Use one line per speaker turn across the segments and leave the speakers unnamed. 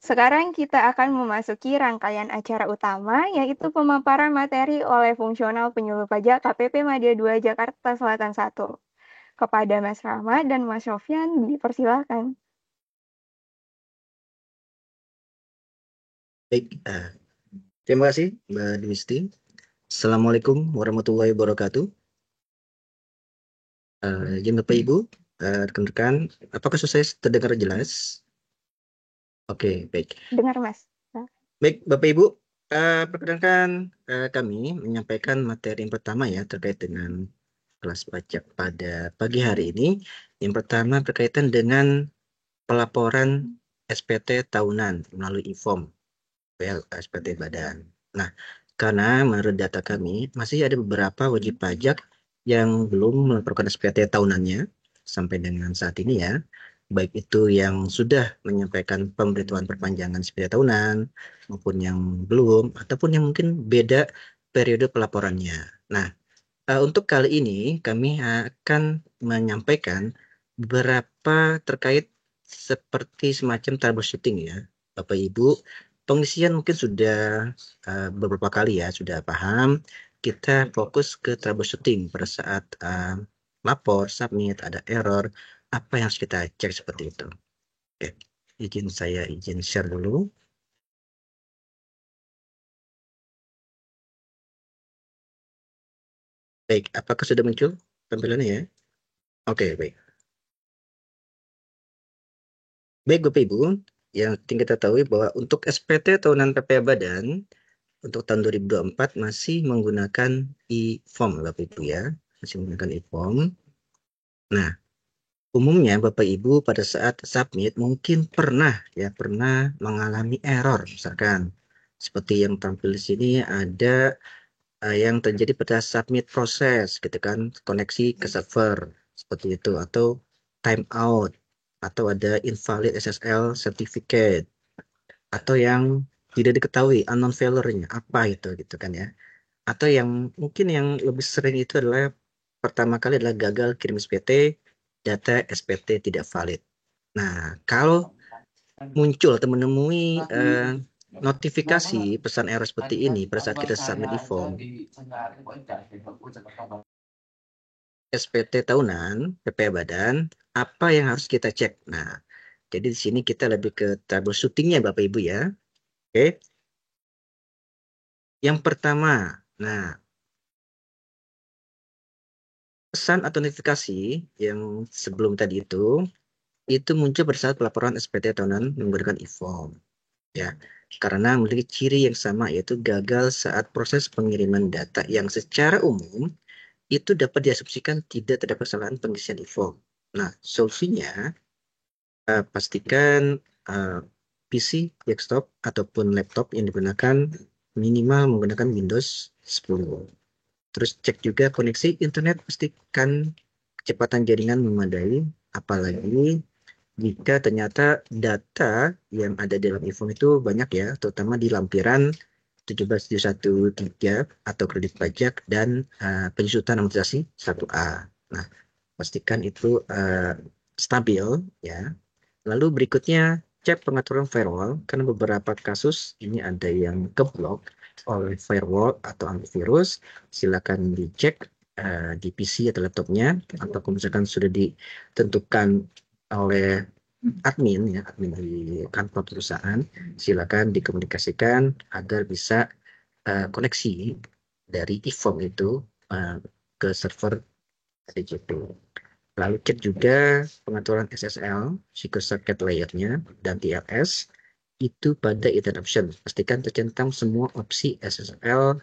Sekarang kita akan memasuki rangkaian acara utama, yaitu pemaparan materi oleh fungsional penyuluh pajak KPP Madya 2 Jakarta Selatan 1. Kepada Mas Rahmat dan Mas Sofyan, dipersilahkan.
Baik, terima kasih Mbak Dwisti. Assalamualaikum warahmatullahi wabarakatuh. Izin Bapak Ibu, rekan-rekan, apakah saya terdengar jelas? Oke, baik.
Dengar, Mas.
Baik, Bapak Ibu, perkenalkan kami menyampaikan materi yang pertama ya terkait dengan kelas pajak pada pagi hari ini. Yang pertama berkaitan dengan pelaporan SPT tahunan melalui e-form, SPT badan. Nah, karena menurut data kami masih ada beberapa wajib pajak yang belum melaporkan SPT tahunannya sampai dengan saat ini ya, baik itu yang sudah menyampaikan pemberitahuan perpanjangan SPT tahunan maupun yang belum ataupun yang mungkin beda periode pelaporannya. Nah, untuk kali ini kami akan menyampaikan beberapa terkait seperti semacam troubleshooting ya, Bapak Ibu. Pengisian mungkin sudah beberapa kali ya, sudah paham. Kita fokus ke troubleshooting pada saat lapor, submit, ada error, apa yang harus kita cek seperti itu. Oke, izin share dulu. Baik, apakah sudah muncul tampilannya ya? Oke, baik. Baik Bapak Ibu, yang penting kita tahu bahwa untuk SPT tahunan PPh Badan untuk tahun 2024 masih menggunakan e-form Bapak Ibu ya, masih menggunakan e-form. Nah, umumnya Bapak Ibu pada saat submit mungkin pernah mengalami error, misalkan seperti yang tampil di sini ada yang terjadi pada submit proses gitu kan, koneksi ke server seperti itu, atau time out, atau ada invalid SSL certificate, atau yang tidak diketahui unknown failure-nya apa itu gitu kan ya, atau yang mungkin yang lebih sering itu adalah pertama kali adalah gagal kirim SPT, data SPT tidak valid. Nah, kalau muncul atau menemui notifikasi pesan error seperti ini pada saat kita submit di form SPT tahunan, PPh Badan, apa yang harus kita cek? Nah, jadi di sini kita lebih ke troubleshooting-nya Bapak Ibu ya. Oke. Yang pertama, nah, pesan atau notifikasi yang sebelum tadi itu muncul pada saat pelaporan SPT tahunan menggunakan e-form. Ya, karena memiliki ciri yang sama yaitu gagal saat proses pengiriman data yang secara umum itu dapat diasumsikan tidak terdapat kesalahan pengisian e-form. Nah, solusinya pastikan PC, desktop, ataupun laptop yang digunakan minimal menggunakan Windows 10. Terus cek juga koneksi internet, pastikan kecepatan jaringan memadai, apalagi jika ternyata data yang ada dalam e-form itu banyak ya, terutama di lampiran 17713 atau kredit pajak dan penyusutan amortisasi 1A. Nah, pastikan itu stabil ya. Lalu berikutnya cek pengaturan firewall, karena beberapa kasus ini ada yang keblok oleh firewall atau antivirus. Silakan dicek di PC atau laptopnya, atau kalau misalkan sudah ditentukan oleh admin ya, admin di kantor perusahaan, silakan dikomunikasikan agar bisa koneksi dari e-form itu ke server DJP. Lalu cek juga pengaturan SSL, Secure Circuit Layer-nya, dan TLS itu pada Internet Option. Pastikan tercentang semua opsi SSL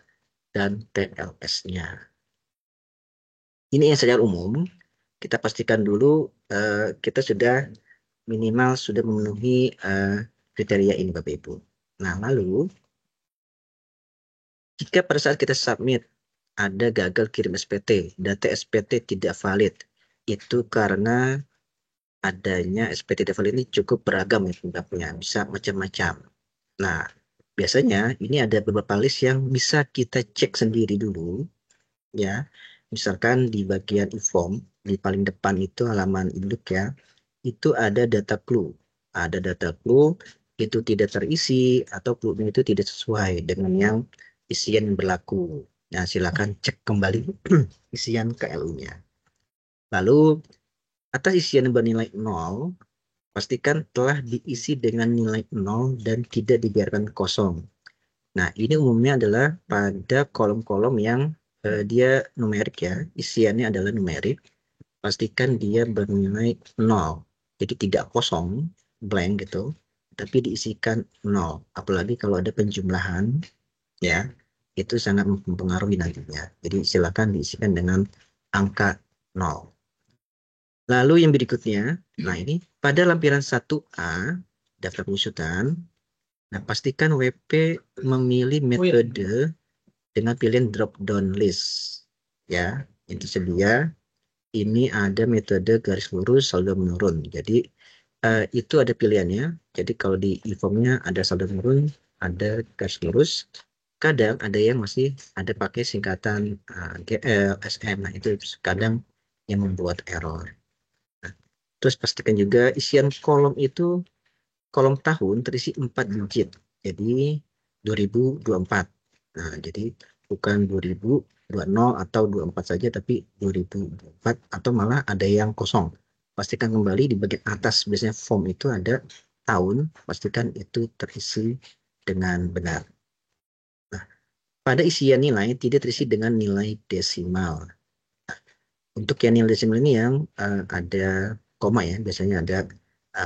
dan TLS-nya. Ini yang secara umum. Kita pastikan dulu kita sudah minimal sudah memenuhi kriteria ini Bapak Ibu. Nah, lalu jika pada saat kita submit ada gagal kirim SPT, data SPT tidak valid, itu karena adanya SPT level ini cukup beragam ya penyebabnya, bisa macam-macam. Nah, biasanya ini ada beberapa list yang bisa kita cek sendiri dulu ya. Misalkan di bagian e-form di paling depan itu halaman induk ya, itu ada data clue. Ada data clue itu tidak terisi atau klubnya itu tidak sesuai dengan yang isian yang berlaku. Nah, silakan cek kembali isian KLU-nya. Lalu, atas isian yang bernilai 0, pastikan telah diisi dengan nilai 0 dan tidak dibiarkan kosong. Nah, ini umumnya adalah pada kolom-kolom yang dia numerik ya, isiannya adalah numerik. Pastikan dia bernilai 0. Jadi tidak kosong, blank gitu, tapi diisikan 0. Apalagi kalau ada penjumlahan, ya, itu sangat mempengaruhi nantinya. Jadi silakan diisikan dengan angka 0. Lalu yang berikutnya, nah ini pada lampiran 1A, daftar pengusutan, nah pastikan WP memilih metode dengan pilihan drop down list. Ya, yang tersedia ini ada metode garis lurus saldo menurun. Jadi itu ada pilihannya. Jadi kalau di e-formnya ada saldo menurun, ada garis lurus. Kadang ada yang masih ada pakai singkatan GL, SM. Nah itu kadang yang membuat error. Nah, terus pastikan juga isian kolom itu, kolom tahun terisi 4 digit. Jadi 2024. Nah, jadi bukan 2020 atau 24 saja, tapi 2024 atau malah ada yang kosong. Pastikan kembali di bagian atas, biasanya form itu ada tahun, pastikan itu terisi dengan benar. Nah, pada isian nilai tidak terisi dengan nilai desimal. Untuk yang nilai desimal ini yang ada koma ya, biasanya ada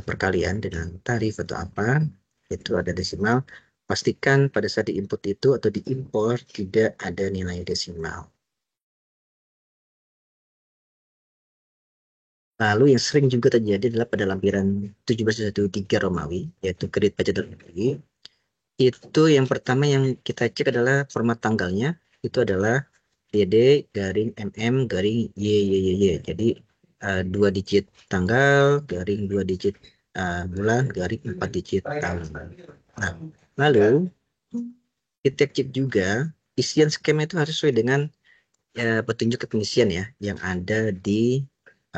perkalian dengan tarif atau apa, itu ada desimal. Pastikan pada saat diinput itu atau diimpor tidak ada nilai desimal. Lalu yang sering juga terjadi adalah pada lampiran 1713 Romawi, yaitu kredit pajak dalam negeri. Itu yang pertama yang kita cek adalah format tanggalnya, itu adalah DD garing MM garing YYYY. Jadi 2 digit tanggal garing 2 digit bulan garing 4 digit tahun. Nah, lalu kita cek juga isian skema itu harus sesuai dengan petunjuk pengisian ya yang ada di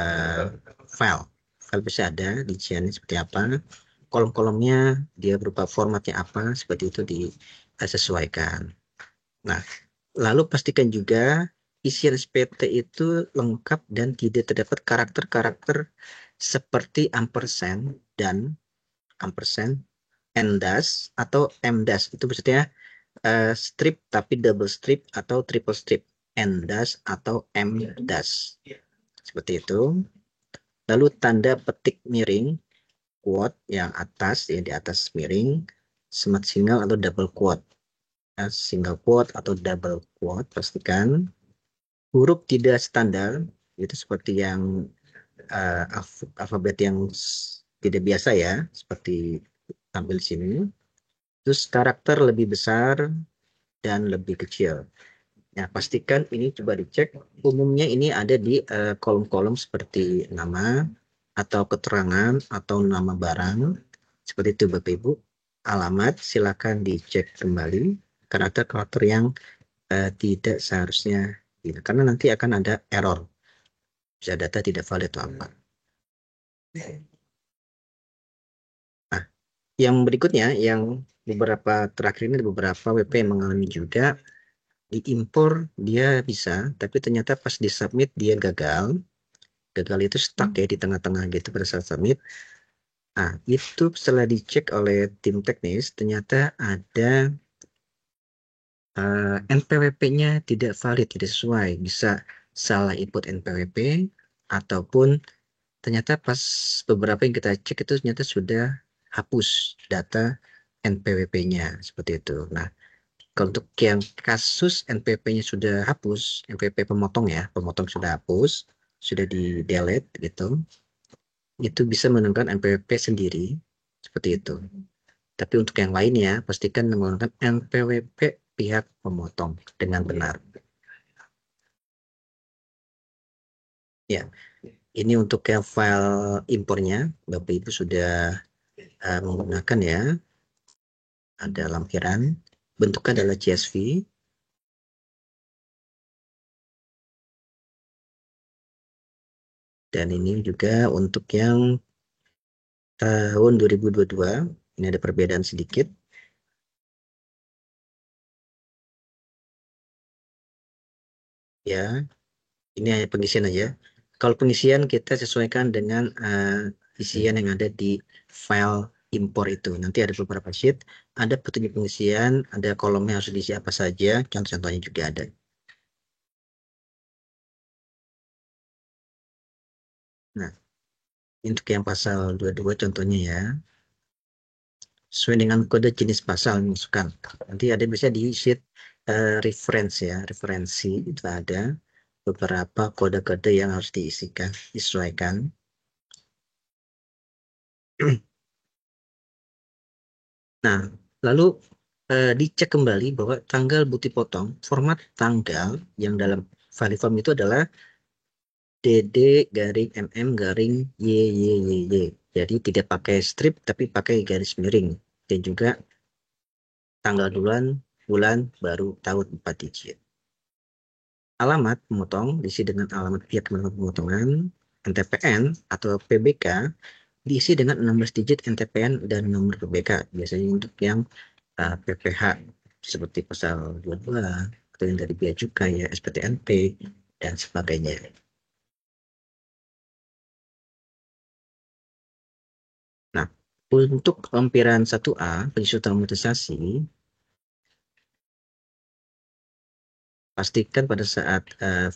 uh, file. File bisa ada rinciannya seperti apa, kolom-kolomnya dia berupa formatnya apa, seperti itu disesuaikan. Nah, lalu pastikan juga isian SPT itu lengkap dan tidak terdapat karakter-karakter seperti ampersand dan ampersand, endas atau emdas. Itu maksudnya strip tapi double strip atau triple strip, endas atau emdas. Seperti itu. Lalu tanda petik miring, quote yang atas, yang di atas miring, smart single atau double quote. Single quote atau double quote, pastikan huruf tidak standar, itu seperti yang alfabet yang tidak biasa ya, seperti tampil di sini. Terus karakter lebih besar dan lebih kecil. Nah, pastikan ini coba dicek. Umumnya ini ada di kolom-kolom seperti nama atau keterangan atau nama barang. Seperti itu Bapak Ibu. Alamat silakan dicek kembali. Karakter-karakter yang tidak seharusnya. Karena nanti akan ada error. Bisa data tidak valid atau apa. Nah, yang berikutnya, yang beberapa terakhir ini beberapa WP yang mengalami juga diimpor dia bisa, tapi ternyata pas disubmit dia gagal. Gagal itu stuck ya di tengah-tengah gitu pada saat submit. Nah, itu setelah dicek oleh tim teknis, ternyata ada NPWP-nya tidak valid, tidak sesuai. Bisa salah input NPWP, ataupun ternyata pas beberapa yang kita cek itu ternyata sudah hapus data NPWP-nya. Seperti itu. Nah, kalau untuk yang kasus NPP-nya sudah hapus, NPP pemotong ya, pemotong sudah hapus, sudah di delete gitu, itu bisa menemukan NPWP sendiri, seperti itu. Tapi untuk yang lainnya, pastikan menggunakan NPWP pihak pemotong dengan benar. Ya, ini untuk yang file impornya, Bapak Ibu sudah menggunakan ya, ada lampiran, bentuknya adalah CSV. Dan ini juga untuk yang tahun 2022 Ini ada perbedaan sedikit. Ya, ini hanya pengisian aja. Kalau pengisian kita sesuaikan dengan isian yang ada di file impor itu. Nanti ada beberapa sheet, ada petunjuk pengisian, ada kolomnya harus diisi apa saja, contoh-contohnya juga ada. Nah, untuk yang pasal 22 contohnya ya, sesuai dengan kode jenis pasal yang dimasukkan. Nanti ada bisa di sheet reference ya, referensi itu ada beberapa kode-kode yang harus diisikan, disesuaikan. Nah, lalu dicek kembali bahwa tanggal bukti potong, format tanggal yang dalam file form itu adalah DD garing MM garing YYYY. Jadi tidak pakai strip tapi pakai garis miring. Dan juga tanggal bulan, baru, tahun 4 digit. Alamat pemotong diisi dengan alamat pihak pemotongan, NTPN atau PBK diisi dengan 16 digit NTPN dan nomor PBK. Biasanya untuk yang PPH seperti pasal 22 atau yang dari bea cukai ya, SPTNP dan sebagainya. Nah, untuk lampiran 1A penyesuaian amortisasi, pastikan pada saat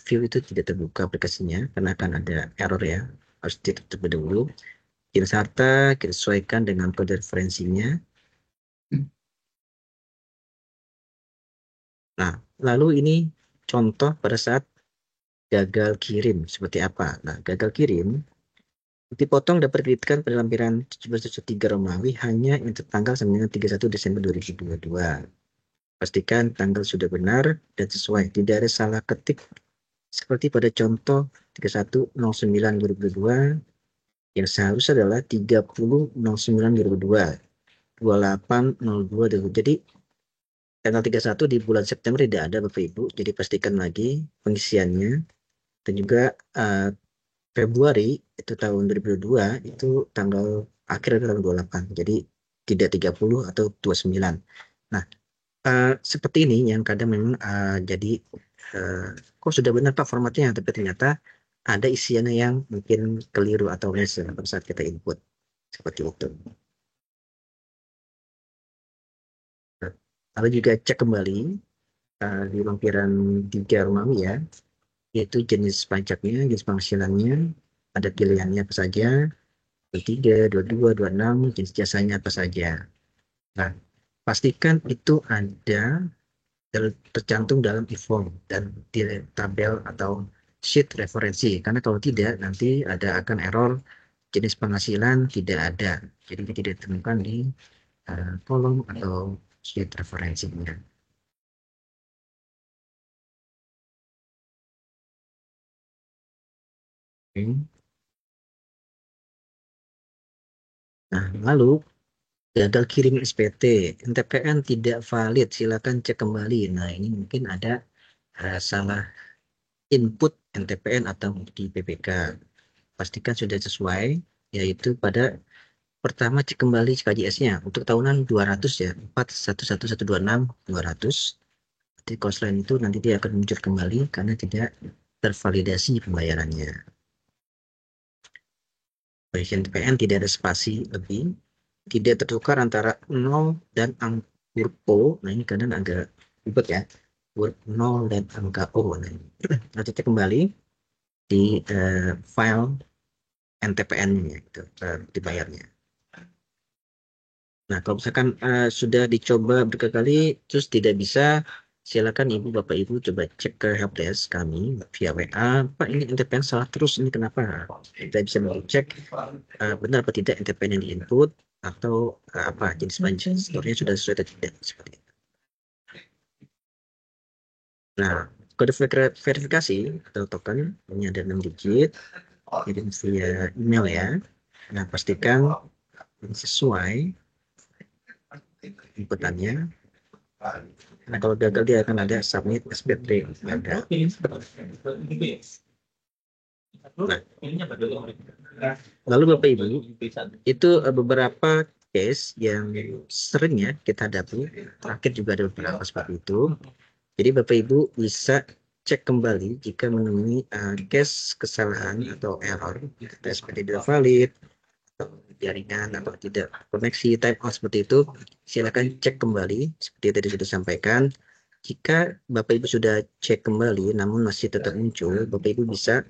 view itu tidak terbuka aplikasinya karena akan ada error ya. Harus ditutup terlebih dahulu. Jenis harta kita sesuaikan dengan kode referensinya. Nah, lalu ini contoh pada saat gagal kirim seperti apa. Nah, gagal kirim dipotong dapat dikreditkan pada lampiran 1773 Romawi hanya untuk tanggal sampai dengan 31 Desember 2022. Pastikan tanggal sudah benar dan sesuai. Tidak ada salah ketik seperti pada contoh 31.09.2022 yang seharusnya adalah 30.09.2022, 28.02. Jadi tanggal 31 di bulan September tidak ada Bapak Ibu. Jadi pastikan lagi pengisiannya. Dan juga Februari itu tahun 2022 itu tanggal akhir tanggal 28. Jadi tidak 30 atau 29. Nah, seperti ini yang kadang memang jadi kok sudah benar Pak formatnya, tapi ternyata ada isiannya yang mungkin keliru atau miss pada saat kita input. Seperti itu. Nah, lalu juga cek kembali di lampiran 3 Romawi ya, yaitu jenis pajaknya, jenis penghasilannya, ada pilihannya apa saja, 23, 22, 26, jenis jasanya apa saja. Nah, pastikan itu ada tercantum dalam e-form dan di tabel atau sheet referensi. Karena kalau tidak, nanti ada akan error jenis penghasilan tidak ada. Jadi tidak ditemukan di kolom atau sheet referensinya. Oke. Nah, lalu gagal kirim SPT, NTPN tidak valid, silakan cek kembali. Nah, ini mungkin ada salah input NTPN atau di PPK. Pastikan sudah sesuai, yaitu pada pertama cek kembali KJS-nya untuk tahunan 200 ya, 411126 200. Jadi kalau selain itu nanti dia akan muncul kembali karena tidak tervalidasi pembayarannya. Baik NTPN tidak ada spasi lebih, tidak tertukar antara 0 dan angka O. Nah ini kadang agak ribet ya. Huruf 0 dan angka O. Nah, nanti cek kembali di file NTPN-nya itu dibayarnya. Nah, kalau misalkan sudah dicoba berkali-kali terus tidak bisa, silakan Ibu Bapak Ibu coba cek ke helpdesk kami via WA. Pak, ini NTPN salah terus, ini kenapa? Kita bisa mengecek benar apa tidak NTPN yang diinput atau apa jenis banjir storenya sudah sesuai atau tidak seperti itu. Nah, kode verifikasi atau token ini ada 6 digit, jadi via email ya. Nah, pastikan sesuai inputannya. Nah, kalau gagal dia akan ada submit SPT. Ada. Nah, lalu Bapak Ibu, itu beberapa case yang sering ya kita hadapi, terakhir juga ada beberapa seperti itu. Jadi Bapak Ibu bisa cek kembali jika menemui case kesalahan atau error, SPT tidak valid, atau jaringan atau tidak koneksi time out seperti itu, silakan cek kembali seperti yang tadi sudah sampaikan. Jika Bapak Ibu sudah cek kembali namun masih tetap muncul, Bapak Ibu bisa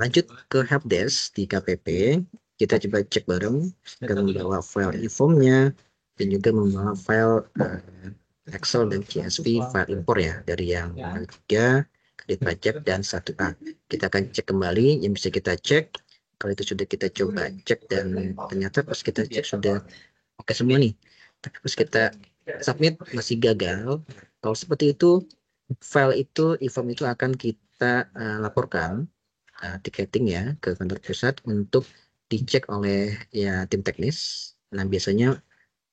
lanjut ke helpdesk di KPP. Kita coba cek bareng dengan membawa file e-formnya dan juga membawa file Excel dan CSV file impor ya dari yang 3 kredit pajak dan 1A. Kita akan cek kembali yang bisa kita cek. Kalau itu sudah kita coba cek dan ternyata pas kita cek sudah oke semua nih. Tapi pas kita submit masih gagal. Kalau seperti itu, file itu, e-form itu akan kita laporkan tiketing ya ke kantor pusat untuk dicek oleh ya tim teknis. Nah, biasanya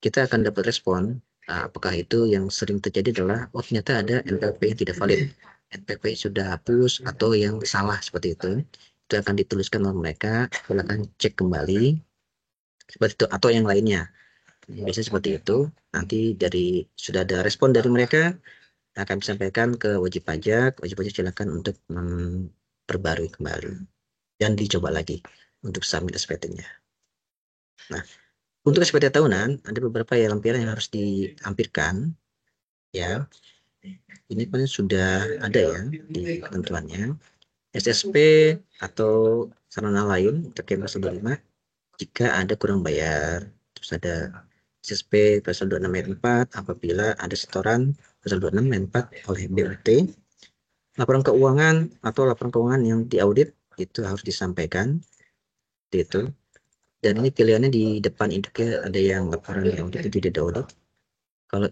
kita akan dapat respon. Apakah itu yang sering terjadi adalah, oh ternyata ada NPWP yang tidak valid, NPWP sudah hapus atau yang salah seperti itu. Itu akan dituliskan oleh mereka, silakan cek kembali seperti itu atau yang lainnya. Biasanya seperti itu. Nanti dari sudah ada respon dari mereka akan disampaikan ke wajib pajak silakan untuk memperbarui kembali dan dicoba lagi untuk submit SPT-nya. Nah, untuk SPT tahunan ada beberapa ya lampiran yang harus dilampirkan ya. Ini kan sudah ada ya di ketentuannya. SSP atau sarana lain terkait pasal 25 jika ada kurang bayar. Terus ada SSP pasal 26 ayat 4 apabila ada setoran pasal 26 ayat 4 oleh BUT. Laporan keuangan atau laporan keuangan yang diaudit itu harus disampaikan itu. Dan ini pilihannya di depan induknya ada yang laporan diaudit itu tidak diaudit. Kalau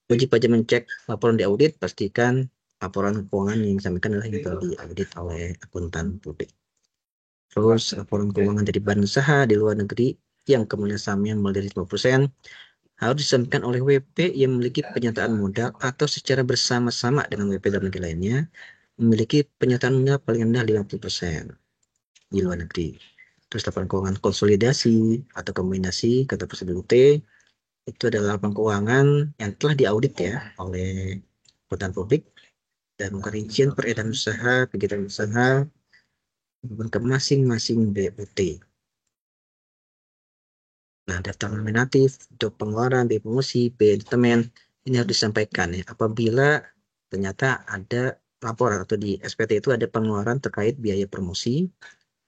wajib pajak mencek laporan diaudit, pastikan laporan keuangan yang disampaikan adalah yang telah diaudit oleh akuntan publik. Terus laporan keuangan dari badan usaha di luar negeri yang kemudian sahamnya mulai dari 5% harus disampaikan oleh WP yang memiliki penyataan modal atau secara bersama-sama dengan WP dalam negeri lainnya memiliki penyataan modal paling rendah 50% di luar negeri. Terus laporan keuangan konsolidasi atau kombinasi kata prosedur UT itu adalah laporan keuangan yang telah diaudit ya oleh akuntan publik dan merincian peredaran usaha, kegiatan usaha ke masing-masing BUT. Nah, daftar nominatif untuk pengeluaran, biaya promosi, biaya temen ini harus disampaikan ya. Apabila ternyata ada laporan atau di SPT itu ada pengeluaran terkait biaya promosi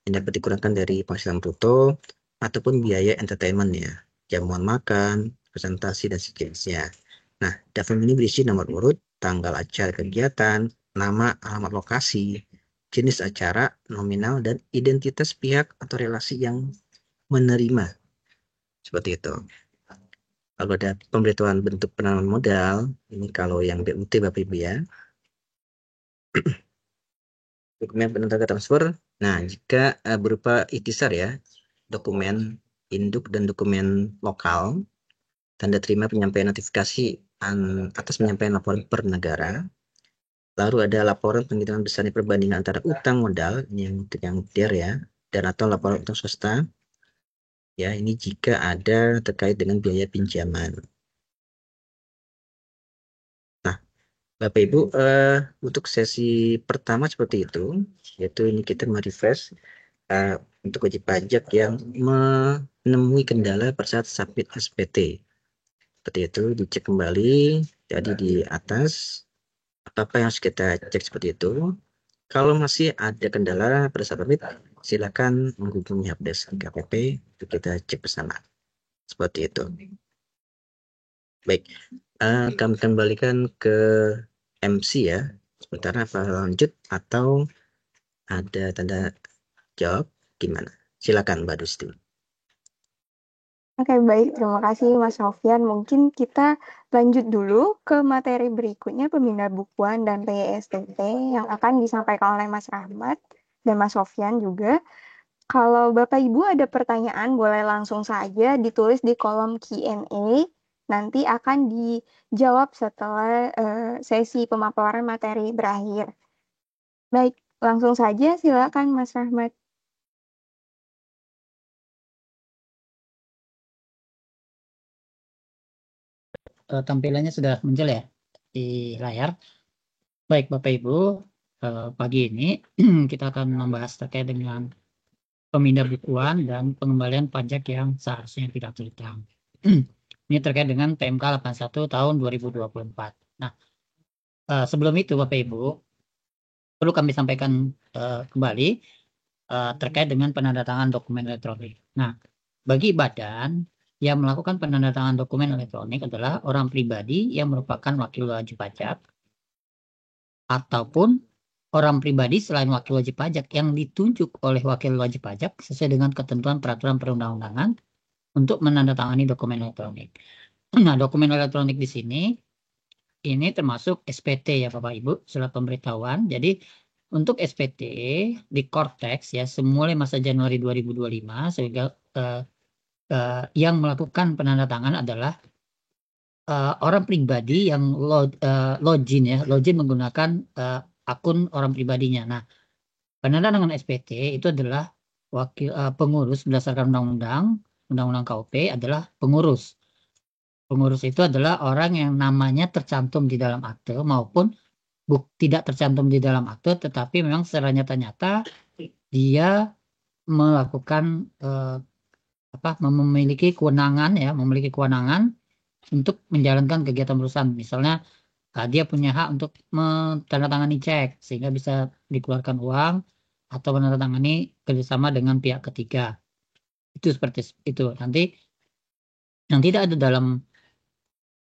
yang dapat dikurangkan dari penghasilan bruto ataupun biaya entertainment ya, jamuan makan, presentasi dan sejenisnya. Nah, daftar ini berisi nomor urut, tanggal acara kegiatan, nama, alamat lokasi, jenis acara, nominal, dan identitas pihak atau relasi yang menerima. Seperti itu. Kalau ada pemberitahuan bentuk penanaman modal, ini kalau yang BUT Bapak Ibu ya, dokumen penanda transfer. Nah, jika berupa ikhtisar ya, dokumen induk dan dokumen lokal, tanda terima penyampaian notifikasi atas penyampaian laporan per negara. Lalu ada laporan penghitungan besarnya perbandingan antara utang modal, ini yang DER ya, dan atau laporan utang swasta. Ya, ini jika ada terkait dengan biaya pinjaman. Nah, Bapak Ibu, untuk sesi pertama seperti itu, yaitu ini kita merefresh untuk wajib pajak yang menemui kendala pada saat submit SPT. Seperti itu, dicek kembali. Jadi di atas, apa yang harus kita cek seperti itu. Kalau masih ada kendala pada saat submit, silakan menghubungi helpdesk KPP untuk kita cek bersama. Seperti itu. Baik, kami kembalikan ke MC ya. Sementara apa lanjut atau ada tanda jawab gimana? Silakan Mbak Dusti.
Oke, baik. Terima kasih, Mas Sofyan. Mungkin kita lanjut dulu ke materi berikutnya, pemindah bukuan dan PSTT yang akan disampaikan oleh Mas Rahmat dan Mas Sofyan juga. Kalau Bapak Ibu ada pertanyaan, boleh langsung saja ditulis di kolom Q&A. Nanti akan dijawab setelah sesi pemaparan materi berakhir. Baik, langsung saja silakan Mas Rahmat.
tampilannya sudah muncul ya di layar. Baik Bapak Ibu, pagi ini kita akan membahas terkait dengan pemindah bukuan dan pengembalian pajak yang seharusnya tidak terhutang. Ini terkait dengan PMK 81 tahun 2024. Nah, sebelum itu Bapak Ibu, perlu kami sampaikan kembali terkait dengan penandatangan dokumen elektronik. Nah, bagi badan yang melakukan penandatangan dokumen elektronik adalah orang pribadi yang merupakan wakil wajib pajak ataupun orang pribadi selain wakil wajib pajak yang ditunjuk oleh wakil wajib pajak sesuai dengan ketentuan peraturan perundang-undangan untuk menandatangani dokumen elektronik. Nah, dokumen elektronik di sini ini termasuk SPT ya Bapak Ibu, surat pemberitahuan. Jadi untuk SPT di Cortex ya semulai masa Januari 2025 sehingga yang melakukan penandatangan adalah orang pribadi yang login ya, login menggunakan akun orang pribadinya. Nah, penandatangan SPT itu adalah pengurus berdasarkan undang-undang KUP adalah pengurus. Pengurus itu adalah orang yang namanya tercantum di dalam akte maupun tidak tercantum di dalam akte, tetapi memang secara nyata-nyata dia melakukan memiliki kewenangan untuk menjalankan kegiatan perusahaan. Misalnya dia punya hak untuk menandatangani cek sehingga bisa dikeluarkan uang atau menandatangani kerjasama dengan pihak ketiga. Itu seperti itu. Nanti yang tidak ada dalam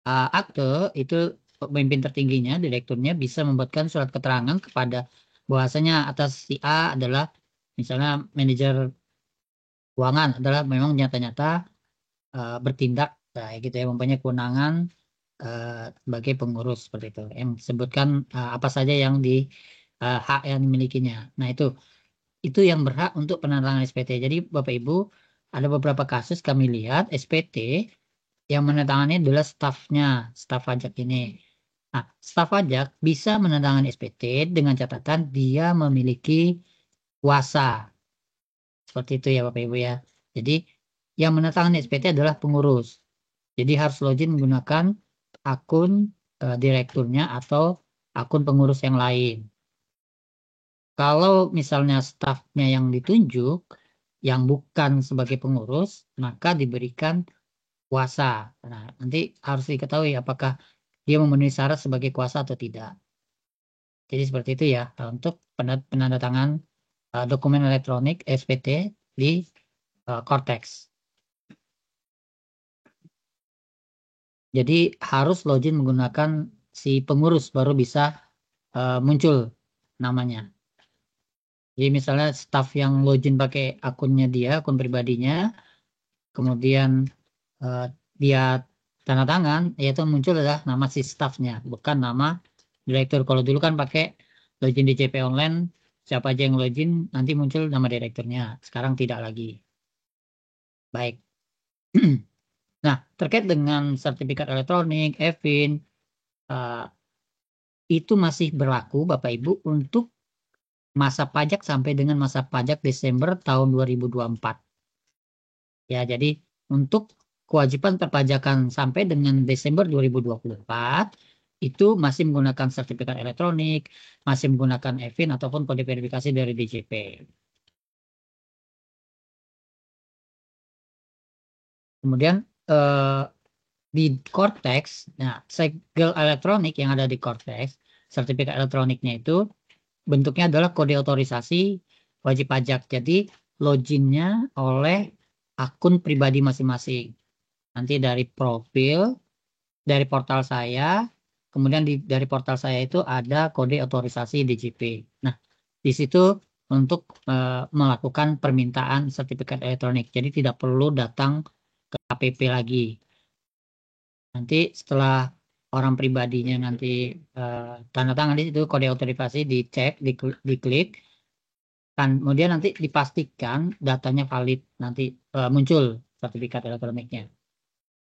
akte itu pemimpin tertingginya, direkturnya bisa membuatkan surat keterangan kepada bahwasanya atas si A adalah misalnya manajer keuangan adalah memang nyata-nyata bertindak gitu ya, mempunyai kewenangan sebagai pengurus seperti itu. Yang disebutkan apa saja yang di hak yang dimilikinya. Nah, itu yang berhak untuk penandatangan SPT. Jadi Bapak Ibu, ada beberapa kasus kami lihat SPT yang menandatangani adalah staf pajak ini. Nah, staf pajak bisa menandatangani SPT dengan catatan dia memiliki kuasa. Seperti itu ya Bapak Ibu ya. Jadi yang menandatangani SPT adalah pengurus. Jadi harus login menggunakan akun direkturnya atau akun pengurus yang lain. Kalau misalnya stafnya yang ditunjuk yang bukan sebagai pengurus, maka diberikan kuasa. Nah, nanti harus diketahui apakah dia memenuhi syarat sebagai kuasa atau tidak. Jadi seperti itu ya untuk penandatangan dokumen elektronik SPT di Cortex. Jadi harus login menggunakan si pengurus baru bisa muncul namanya. Jadi misalnya staff yang login pakai akunnya dia, akun pribadinya, kemudian dia tanda tangan, yaitu muncul adalah nama si staffnya, bukan nama direktur. Kalau dulu kan pakai login di JP Online, siapa aja yang login, nanti muncul nama direkturnya. Sekarang tidak lagi. Baik. Nah, terkait dengan sertifikat elektronik, EVIN, itu masih berlaku Bapak Ibu untuk masa pajak sampai dengan masa pajak Desember tahun 2024. Ya, jadi untuk kewajiban perpajakan sampai dengan Desember 2024 itu masih menggunakan sertifikat elektronik, masih menggunakan EVIN ataupun kode verifikasi dari DJP. Kemudian di Cortex, nah segel elektronik yang ada di Cortex, sertifikat elektroniknya itu bentuknya adalah kode otorisasi wajib pajak. Jadi loginnya oleh akun pribadi masing-masing. Nanti dari profil, dari portal saya, kemudian dari portal saya itu ada kode otorisasi DJP. Nah, di situ untuk melakukan permintaan sertifikat elektronik. Jadi tidak perlu datang ke KPP lagi. Nanti setelah orang pribadinya nanti tanda tangan di situ kode otorisasi dicek, diklik, kemudian nanti dipastikan datanya valid, nanti muncul sertifikat elektroniknya.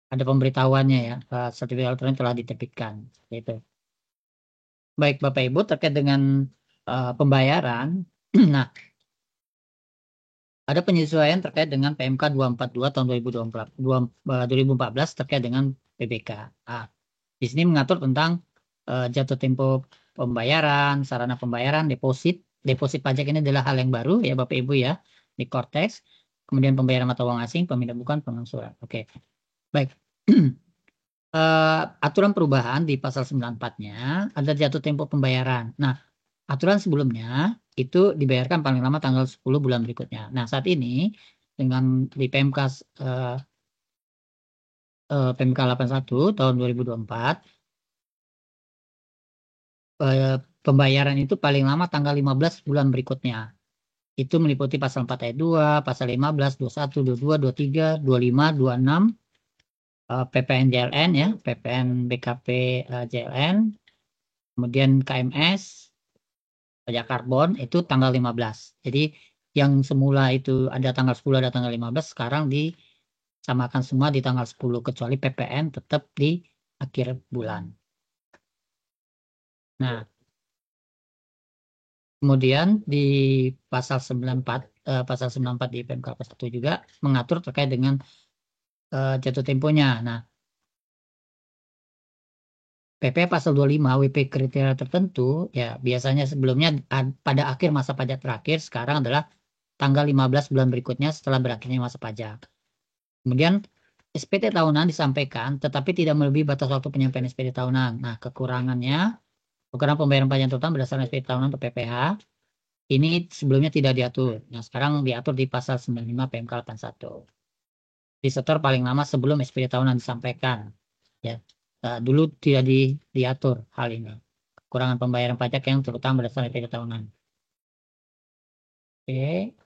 Ada pemberitahuannya ya, sertifikat elektronik telah diterbitkan. Gitu. Baik Bapak Ibu, terkait dengan pembayaran, nah ada penyesuaian terkait dengan PMK 242 tahun 2014 terkait dengan PBK. Di sini mengatur tentang jatuh tempo pembayaran, sarana pembayaran, deposit. Deposit pajak ini adalah hal yang baru ya Bapak Ibu ya di Cortex. Kemudian pembayaran mata uang asing, pemindah bukan, pengangsuran. Oke, baik. Aturan perubahan di pasal 94-nya ada jatuh tempo pembayaran. Nah, aturan sebelumnya itu dibayarkan paling lama tanggal 10 bulan berikutnya. Nah, saat ini dengan di PMK 81 tahun 2024 pembayaran itu paling lama tanggal 15 bulan berikutnya. Itu meliputi pasal 4 ayat 2, pasal 15, 21, 22, 23, 25, 26, PPN JLN ya, PPN BKP JLN, kemudian KMS, pajak karbon itu tanggal 15. Jadi yang semula itu ada tanggal 10, ada tanggal 15, sekarang disamakan semua di tanggal 10 kecuali PPN tetap di akhir bulan. Nah, kemudian di pasal 94 di PMK 1 juga mengatur terkait dengan jatuh temponya. Nah, PP pasal 25 WP kriteria tertentu ya biasanya sebelumnya pada akhir masa pajak terakhir, sekarang adalah tanggal 15 bulan berikutnya setelah berakhirnya masa pajak. Kemudian SPT tahunan disampaikan tetapi tidak melebihi batas waktu penyampaian SPT tahunan. Nah, kekurangan pembayaran pajak terutama berdasarkan SPT tahunan atau PPh ini sebelumnya tidak diatur. Nah, sekarang diatur di pasal 95 PMK 81. Disetor paling lama sebelum SPT tahunan disampaikan. Ya. Dulu tidak diatur hal ini. Kekurangan pembayaran pajak yang terutama berdasarkan SPT tahunan. Oke.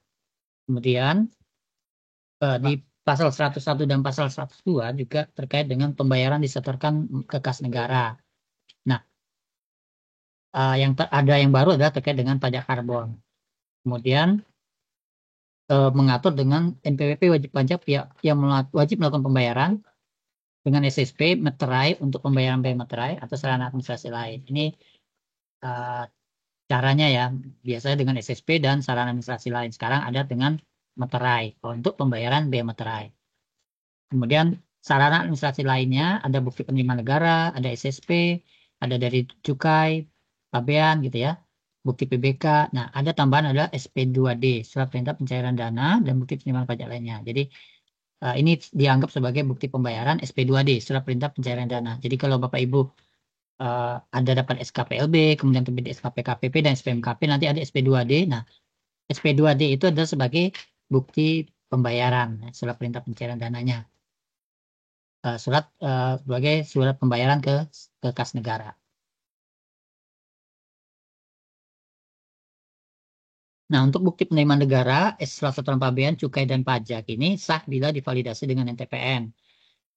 Kemudian di pasal 101 dan pasal 102 juga terkait dengan pembayaran disetorkan ke kas negara. Nah, ada yang baru adalah terkait dengan pajak karbon. Kemudian mengatur dengan NPWP wajib pajak yang wajib melakukan pembayaran dengan SSP meterai untuk pembayaran biaya meterai atau sarana administrasi lain. Ini caranya ya, biasanya dengan SSP dan sarana administrasi lain. Sekarang ada dengan meterai untuk pembayaran biaya meterai. Kemudian sarana administrasi lainnya ada bukti penerimaan negara, ada SSP, ada dari cukai, pabean gitu ya, bukti PBK. Nah, ada tambahan adalah SP2D, surat perintah pencairan dana dan bukti penerimaan pajak lainnya. Jadi ini dianggap sebagai bukti pembayaran SP2D, surat perintah pencairan dana. Jadi kalau Bapak Ibu ada dapat SKPLB, kemudian terbit SKPKPP dan SPMKP, nanti ada SP2D. Nah, SP2D itu adalah sebagai bukti pembayaran, surat perintah pencairan dananya. Sebagai surat pembayaran ke kas negara. Nah, untuk bukti penerimaan negara, setelah setoran pabean, cukai, dan pajak ini sah bila divalidasi dengan NTPN.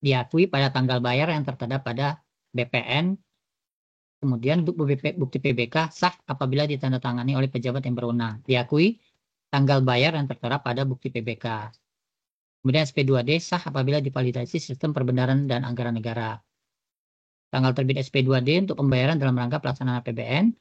Diakui pada tanggal bayar yang tertera pada BPN. Kemudian bukti PBK sah apabila ditandatangani oleh pejabat yang berwenang. Diakui tanggal bayar yang tertera pada bukti PBK. Kemudian SP2D sah apabila divalidasi sistem perbendaharaan dan anggaran negara. Tanggal terbit SP2D untuk pembayaran dalam rangka pelaksanaan APBN.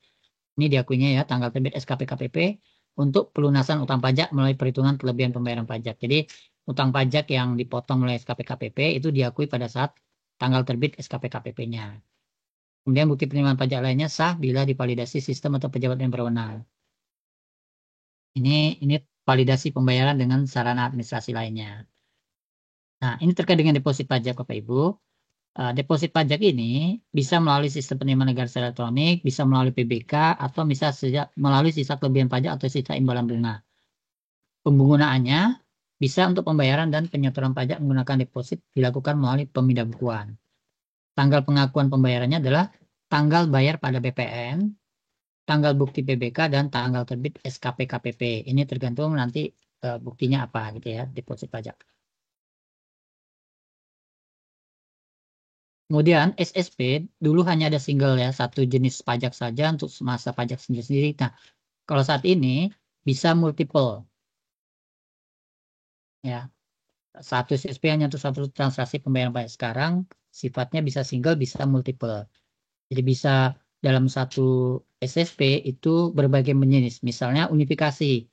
Ini diakuinya ya, tanggal terbit SKPKPP untuk pelunasan utang pajak melalui perhitungan kelebihan pembayaran pajak. Jadi, utang pajak yang dipotong melalui SKPKPP itu diakui pada saat tanggal terbit SKPKPP-nya. Kemudian bukti penerimaan pajak lainnya sah bila divalidasi sistem atau pejabat yang berwenang. Ini validasi pembayaran dengan sarana administrasi lainnya. Nah, ini terkait dengan deposit pajak Bapak Ibu. Deposit pajak ini bisa melalui sistem penerimaan negara secara elektronik, bisa melalui PBK, atau bisa melalui sisa kelebihan pajak atau sisa imbalan bunga. Penggunaannya bisa untuk pembayaran dan penyetoran pajak menggunakan deposit dilakukan melalui pemindah bukuan. Tanggal pengakuan pembayarannya adalah tanggal bayar pada BPN, tanggal bukti PBK, dan tanggal terbit SKPKPP. Ini tergantung nanti buktinya apa gitu ya, deposit pajak. Kemudian SSP dulu hanya ada single ya, satu jenis pajak saja untuk masa pajak sendiri-sendiri. Nah, kalau saat ini bisa multiple. Ya. Satu SSP hanya untuk satu transaksi pembayaran pajak. Sekarang sifatnya bisa single, bisa multiple. Jadi bisa dalam satu SSP itu berbagai jenis. Misalnya unifikasi.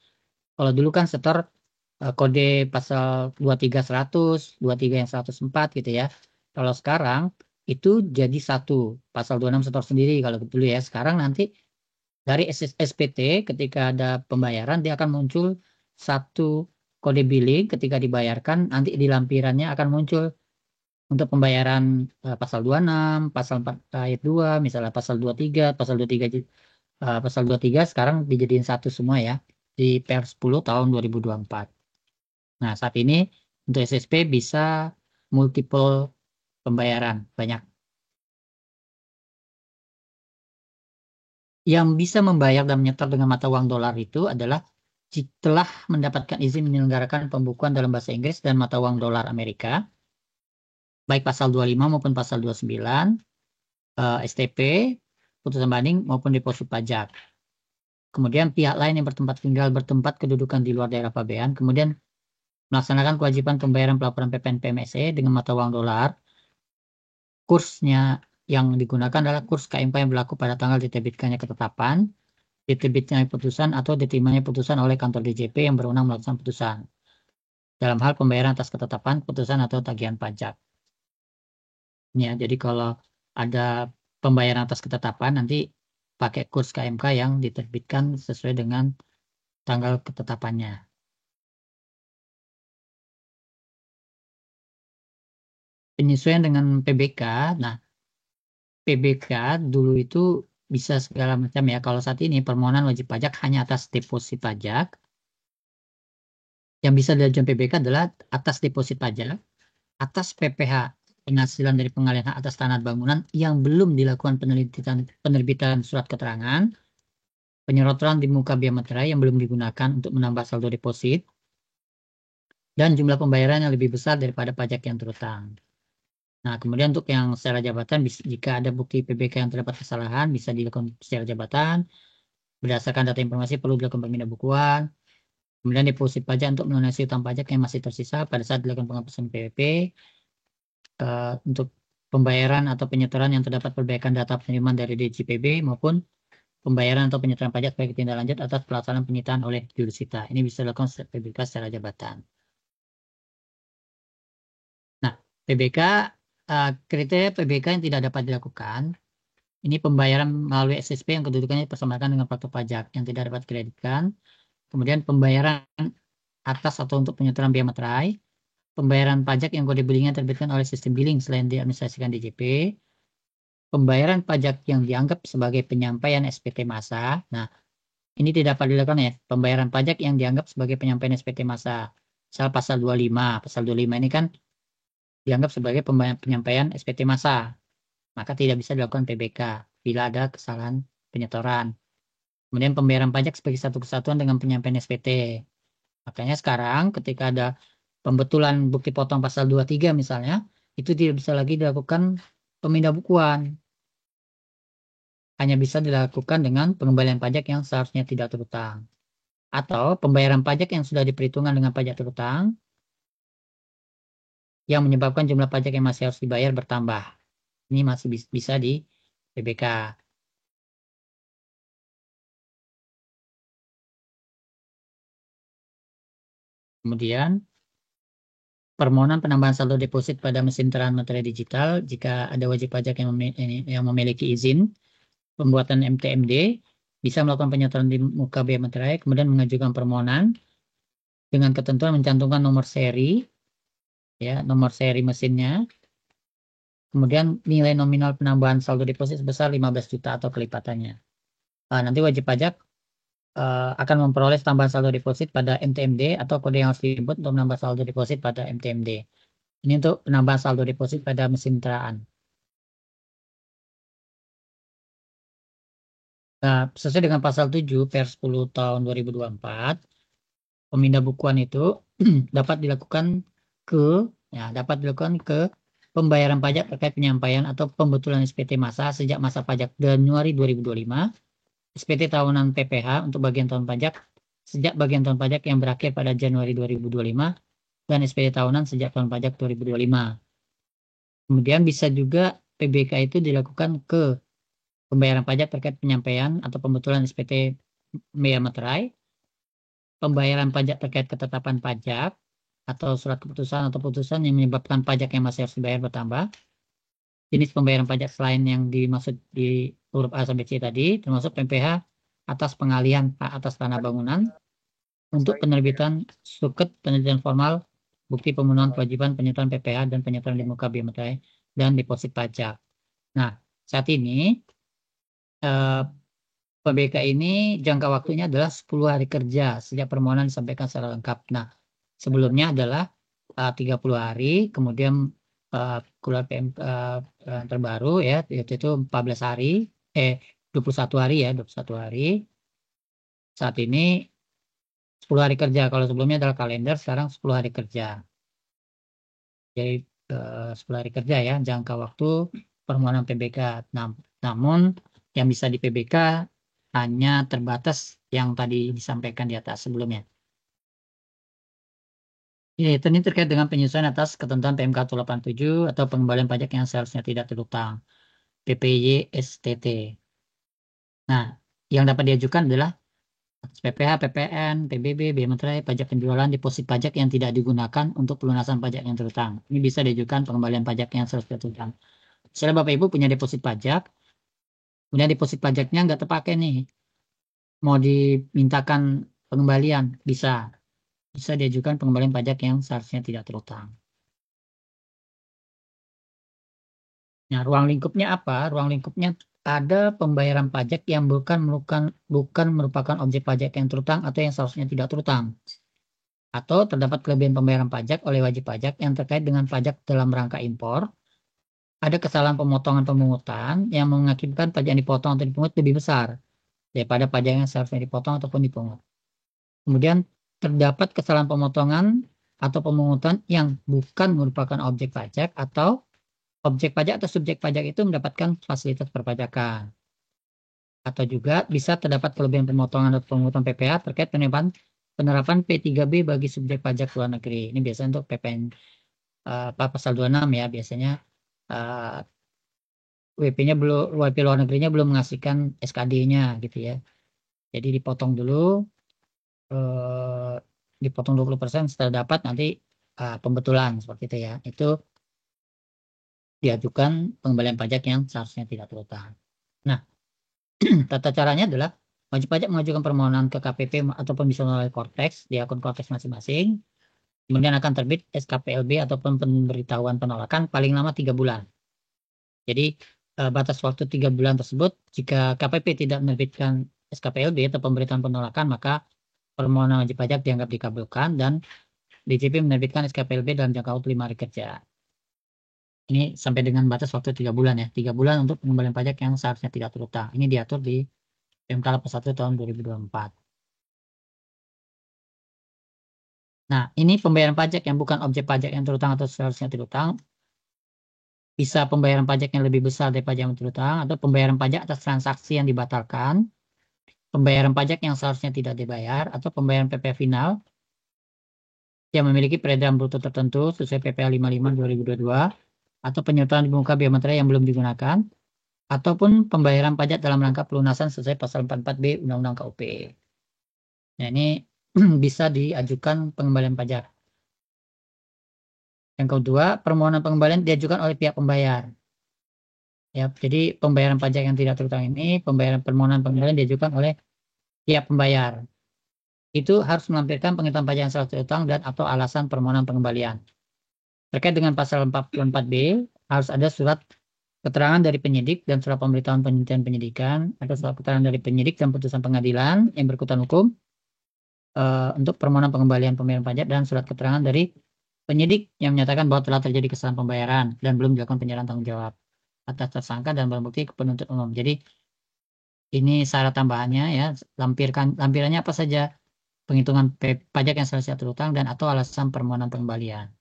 Kalau dulu kan setor kode pasal 23.100, 23 yang 104 gitu ya. Kalau sekarang itu jadi satu. Pasal 26 setor sendiri kalau dulu ya. Sekarang nanti dari SPT ketika ada pembayaran dia akan muncul satu kode billing ketika dibayarkan, nanti di lampirannya akan muncul untuk pembayaran pasal 26, pasal 4 ayat 2, misalnya pasal 23, pasal 23 sekarang dijadiin satu semua ya di Per 10 tahun 2024. Nah, saat ini untuk SSP bisa multiple pembayaran banyak. Yang bisa membayar dan menyetor dengan mata uang dolar itu adalah setelah mendapatkan izin menyelenggarakan pembukuan dalam bahasa Inggris dan mata uang dolar Amerika, baik pasal 25 maupun pasal 29, STP, putusan banding maupun deposit pajak. Kemudian pihak lain yang bertempat kedudukan di luar daerah pabean, kemudian melaksanakan kewajiban pembayaran pelaporan PPN PMSE dengan mata uang dolar. Kursnya yang digunakan adalah kurs KMK yang berlaku pada tanggal diterbitkannya ketetapan, diterbitnya putusan atau diterimanya putusan oleh kantor DJP yang berwenang melaksanakan putusan dalam hal pembayaran atas ketetapan, putusan atau tagihan pajak. Ya, jadi kalau ada pembayaran atas ketetapan nanti pakai kurs KMK yang diterbitkan sesuai dengan tanggal ketetapannya. Penyesuaian dengan PBK. Nah, PBK dulu itu bisa segala macam ya. Kalau saat ini permohonan wajib pajak hanya atas deposit pajak. Yang bisa diajukan PBK adalah atas deposit pajak, atas PPH penghasilan dari pengalihan hak atas tanah bangunan yang belum dilakukan penerbitan surat keterangan, penyerotan di muka biaya materai yang belum digunakan untuk menambah saldo deposit, dan jumlah pembayaran yang lebih besar daripada pajak yang terutang. Nah, kemudian untuk yang secara jabatan, jika ada bukti PBK yang terdapat kesalahan, bisa dilakukan secara jabatan, berdasarkan data informasi perlu dilakukan pemindahan bukuan, kemudian deposit pajak untuk melunasi utang pajak yang masih tersisa pada saat dilakukan penghapusan PWP, untuk pembayaran atau penyetoran yang terdapat perbaikan data penerimaan dari DJPB maupun pembayaran atau penyetoran pajak sebagai tindak lanjut atas pelaksanaan penyitaan oleh jurusita. Ini bisa dilakukan PBK secara jabatan. Nah, PBK, kriteria PBK yang tidak dapat dilakukan, ini pembayaran melalui SSP yang kedudukannya dipersamakan dengan faktur pajak yang tidak dapat dikreditkan, kemudian pembayaran atas atau untuk penyetoran biaya materai, pembayaran pajak yang kode billingnya terbitkan oleh sistem billing selain diadministrasikan DJP, pembayaran pajak yang dianggap sebagai penyampaian SPT massa. Nah, ini tidak dapat dilakukan ya, pembayaran pajak yang dianggap sebagai penyampaian SPT massa. Misal pasal 25. Pasal 25 ini kan dianggap sebagai penyampaian SPT massa. Maka tidak bisa dilakukan PBK bila ada kesalahan penyetoran. Kemudian pembayaran pajak sebagai satu kesatuan dengan penyampaian SPT. Makanya sekarang ketika ada pembetulan bukti potong pasal 23 misalnya, itu tidak bisa lagi dilakukan pemindah bukuan. Hanya bisa dilakukan dengan pengembalian pajak yang seharusnya tidak terutang. Atau pembayaran pajak yang sudah diperhitungkan dengan pajak terutang, yang menyebabkan jumlah pajak yang masih harus dibayar bertambah. Ini masih bisa di PBK. Kemudian, permohonan penambahan saldo deposit pada mesin terahan materai digital jika ada wajib pajak yang memiliki izin pembuatan MTMD bisa melakukan penyetoran di muka biaya materai, kemudian mengajukan permohonan dengan ketentuan mencantumkan nomor seri, ya nomor seri mesinnya, kemudian nilai nominal penambahan saldo deposit sebesar 15 juta atau kelipatannya. Nanti wajib pajak akan memperoleh tambahan saldo deposit pada MTMD atau kode yang harus diinput untuk menambah saldo deposit pada MTMD. Ini untuk penambahan saldo deposit pada mesin teraan. Nah, sesuai dengan pasal 7 Per 10 tahun 2024, pemindah bukuan itu dapat dilakukan ke pembayaran pajak terkait penyampaian atau pembetulan SPT massa sejak masa pajak Januari 2025, SPT tahunan PPH untuk bagian tahun pajak sejak bagian tahun pajak yang berakhir pada Januari 2025 dan SPT tahunan sejak tahun pajak 2025. Kemudian bisa juga PBK itu dilakukan ke pembayaran pajak terkait penyampaian atau pembetulan SPT biaya materai, pembayaran pajak terkait ketetapan pajak atau surat keputusan atau putusan yang menyebabkan pajak yang masih harus dibayar bertambah, jenis pembayaran pajak selain yang dimaksud di huruf A sampai C tadi, termasuk PPh atas pengalihan hak atas tanah bangunan untuk penerbitan suket penelitian formal, bukti pemenuhan kewajiban penyertaan PPh dan penyertaan di muka biaya materai dan deposit pajak. Nah, saat ini PBK ini jangka waktunya adalah 10 hari kerja sejak permohonan disampaikan secara lengkap. Nah, sebelumnya adalah 30 hari, kemudian keluar PM terbaru ya, itu 14 hari, 21 hari ya, 21 hari. Saat ini 10 hari kerja, kalau sebelumnya adalah kalender, sekarang 10 hari kerja. Jadi 10 hari kerja ya, jangka waktu permohonan PBK. Namun yang bisa di PBK hanya terbatas yang tadi disampaikan di atas sebelumnya. Ini terkait dengan penyesuaian atas ketentuan PMK 187 atau pengembalian pajak yang seharusnya tidak terhutang, PPY STT. Nah, yang dapat diajukan adalah PPh, PPN, PBB, biaya materai, pajak penjualan, deposit pajak yang tidak digunakan untuk pelunasan pajak yang terhutang. Ini bisa diajukan pengembalian pajak yang seharusnya terhutang. Misalnya Bapak Ibu punya deposit pajak, kemudian deposit pajaknya nggak terpakai nih, mau dimintakan pengembalian, bisa diajukan pengembalian pajak yang seharusnya tidak terhutang. Nah, ruang lingkupnya apa? Ruang lingkupnya ada pembayaran pajak yang bukan merupakan objek pajak yang terhutang atau yang seharusnya tidak terhutang. Atau terdapat kelebihan pembayaran pajak oleh wajib pajak yang terkait dengan pajak dalam rangka impor. Ada kesalahan pemotongan pemungutan yang mengakibatkan pajak yang dipotong atau dipungut lebih besar daripada pajak yang seharusnya dipotong ataupun dipungut. Kemudian terdapat kesalahan pemotongan atau pemungutan yang bukan merupakan objek pajak atau objek pajak atau subjek pajak itu mendapatkan fasilitas perpajakan. Atau juga bisa terdapat kelebihan pemotongan atau pemungutan PPh terkait penerapan P3B bagi subjek pajak luar negeri. Ini biasanya untuk PPN pasal 26 ya, biasanya WP luar negerinya belum mengasihkan SKD-nya gitu ya. Jadi dipotong dulu, dipotong 20% setelah dapat nanti pembetulan seperti itu ya. Itu diajukan pengembalian pajak yang seharusnya tidak terhutang. Nah, tata caranya adalah wajib pajak mengajukan permohonan ke KPP ataupun bisa melalui Kortex di akun Kortex masing-masing. Kemudian akan terbit SKPLB ataupun pemberitahuan penolakan paling lama 3 bulan. Jadi batas waktu 3 bulan tersebut, jika KPP tidak menerbitkan SKPLB atau pemberitaan penolakan, maka permohonan wajib pajak dianggap dikabulkan dan DJP menerbitkan SKPLB dalam jangka waktu 5 hari kerja. Ini sampai dengan batas waktu 3 bulan ya. 3 bulan untuk pengembalian pajak yang seharusnya tidak terhutang. Ini diatur di PMK 81 tahun 2024. Nah, ini pembayaran pajak yang bukan objek pajak yang terhutang atau seharusnya terhutang. Bisa pembayaran pajak yang lebih besar dari pajak yang terhutang atau pembayaran pajak atas transaksi yang dibatalkan, pembayaran pajak yang seharusnya tidak dibayar, atau pembayaran PPh final yang memiliki peredaran bruto tertentu sesuai PPh 55 2022 atau penyertaan di muka biaya materai yang belum digunakan, ataupun pembayaran pajak dalam rangka pelunasan sesuai pasal 44B Undang-Undang KUP. Nah, ini bisa diajukan pengembalian pajak. Yang kedua, permohonan pengembalian diajukan oleh pihak pembayar. Ya, jadi pembayaran pajak yang tidak terhutang ini, permohonan pengembalian diajukan oleh pihak pembayar. Itu harus melampirkan penghitungan pajak yang salah terhutang dan atau alasan permohonan pengembalian. Terkait dengan pasal 44B, harus ada surat keterangan dari penyidik dan surat pemberitahuan penghentian penyidikan atau surat keterangan dari penyidik dan putusan pengadilan yang berkekuatan hukum untuk permohonan pengembalian pembayaran pajak dan surat keterangan dari penyidik yang menyatakan bahwa telah terjadi kesalahan pembayaran dan belum dilakukan penyerahan tanggung jawab atas tersangka dan barang bukti ke penuntut umum. Jadi ini syarat tambahannya ya, lampirannya apa saja? Penghitungan pajak yang seharusnya terhutang dan atau alasan permohonan pengembalian.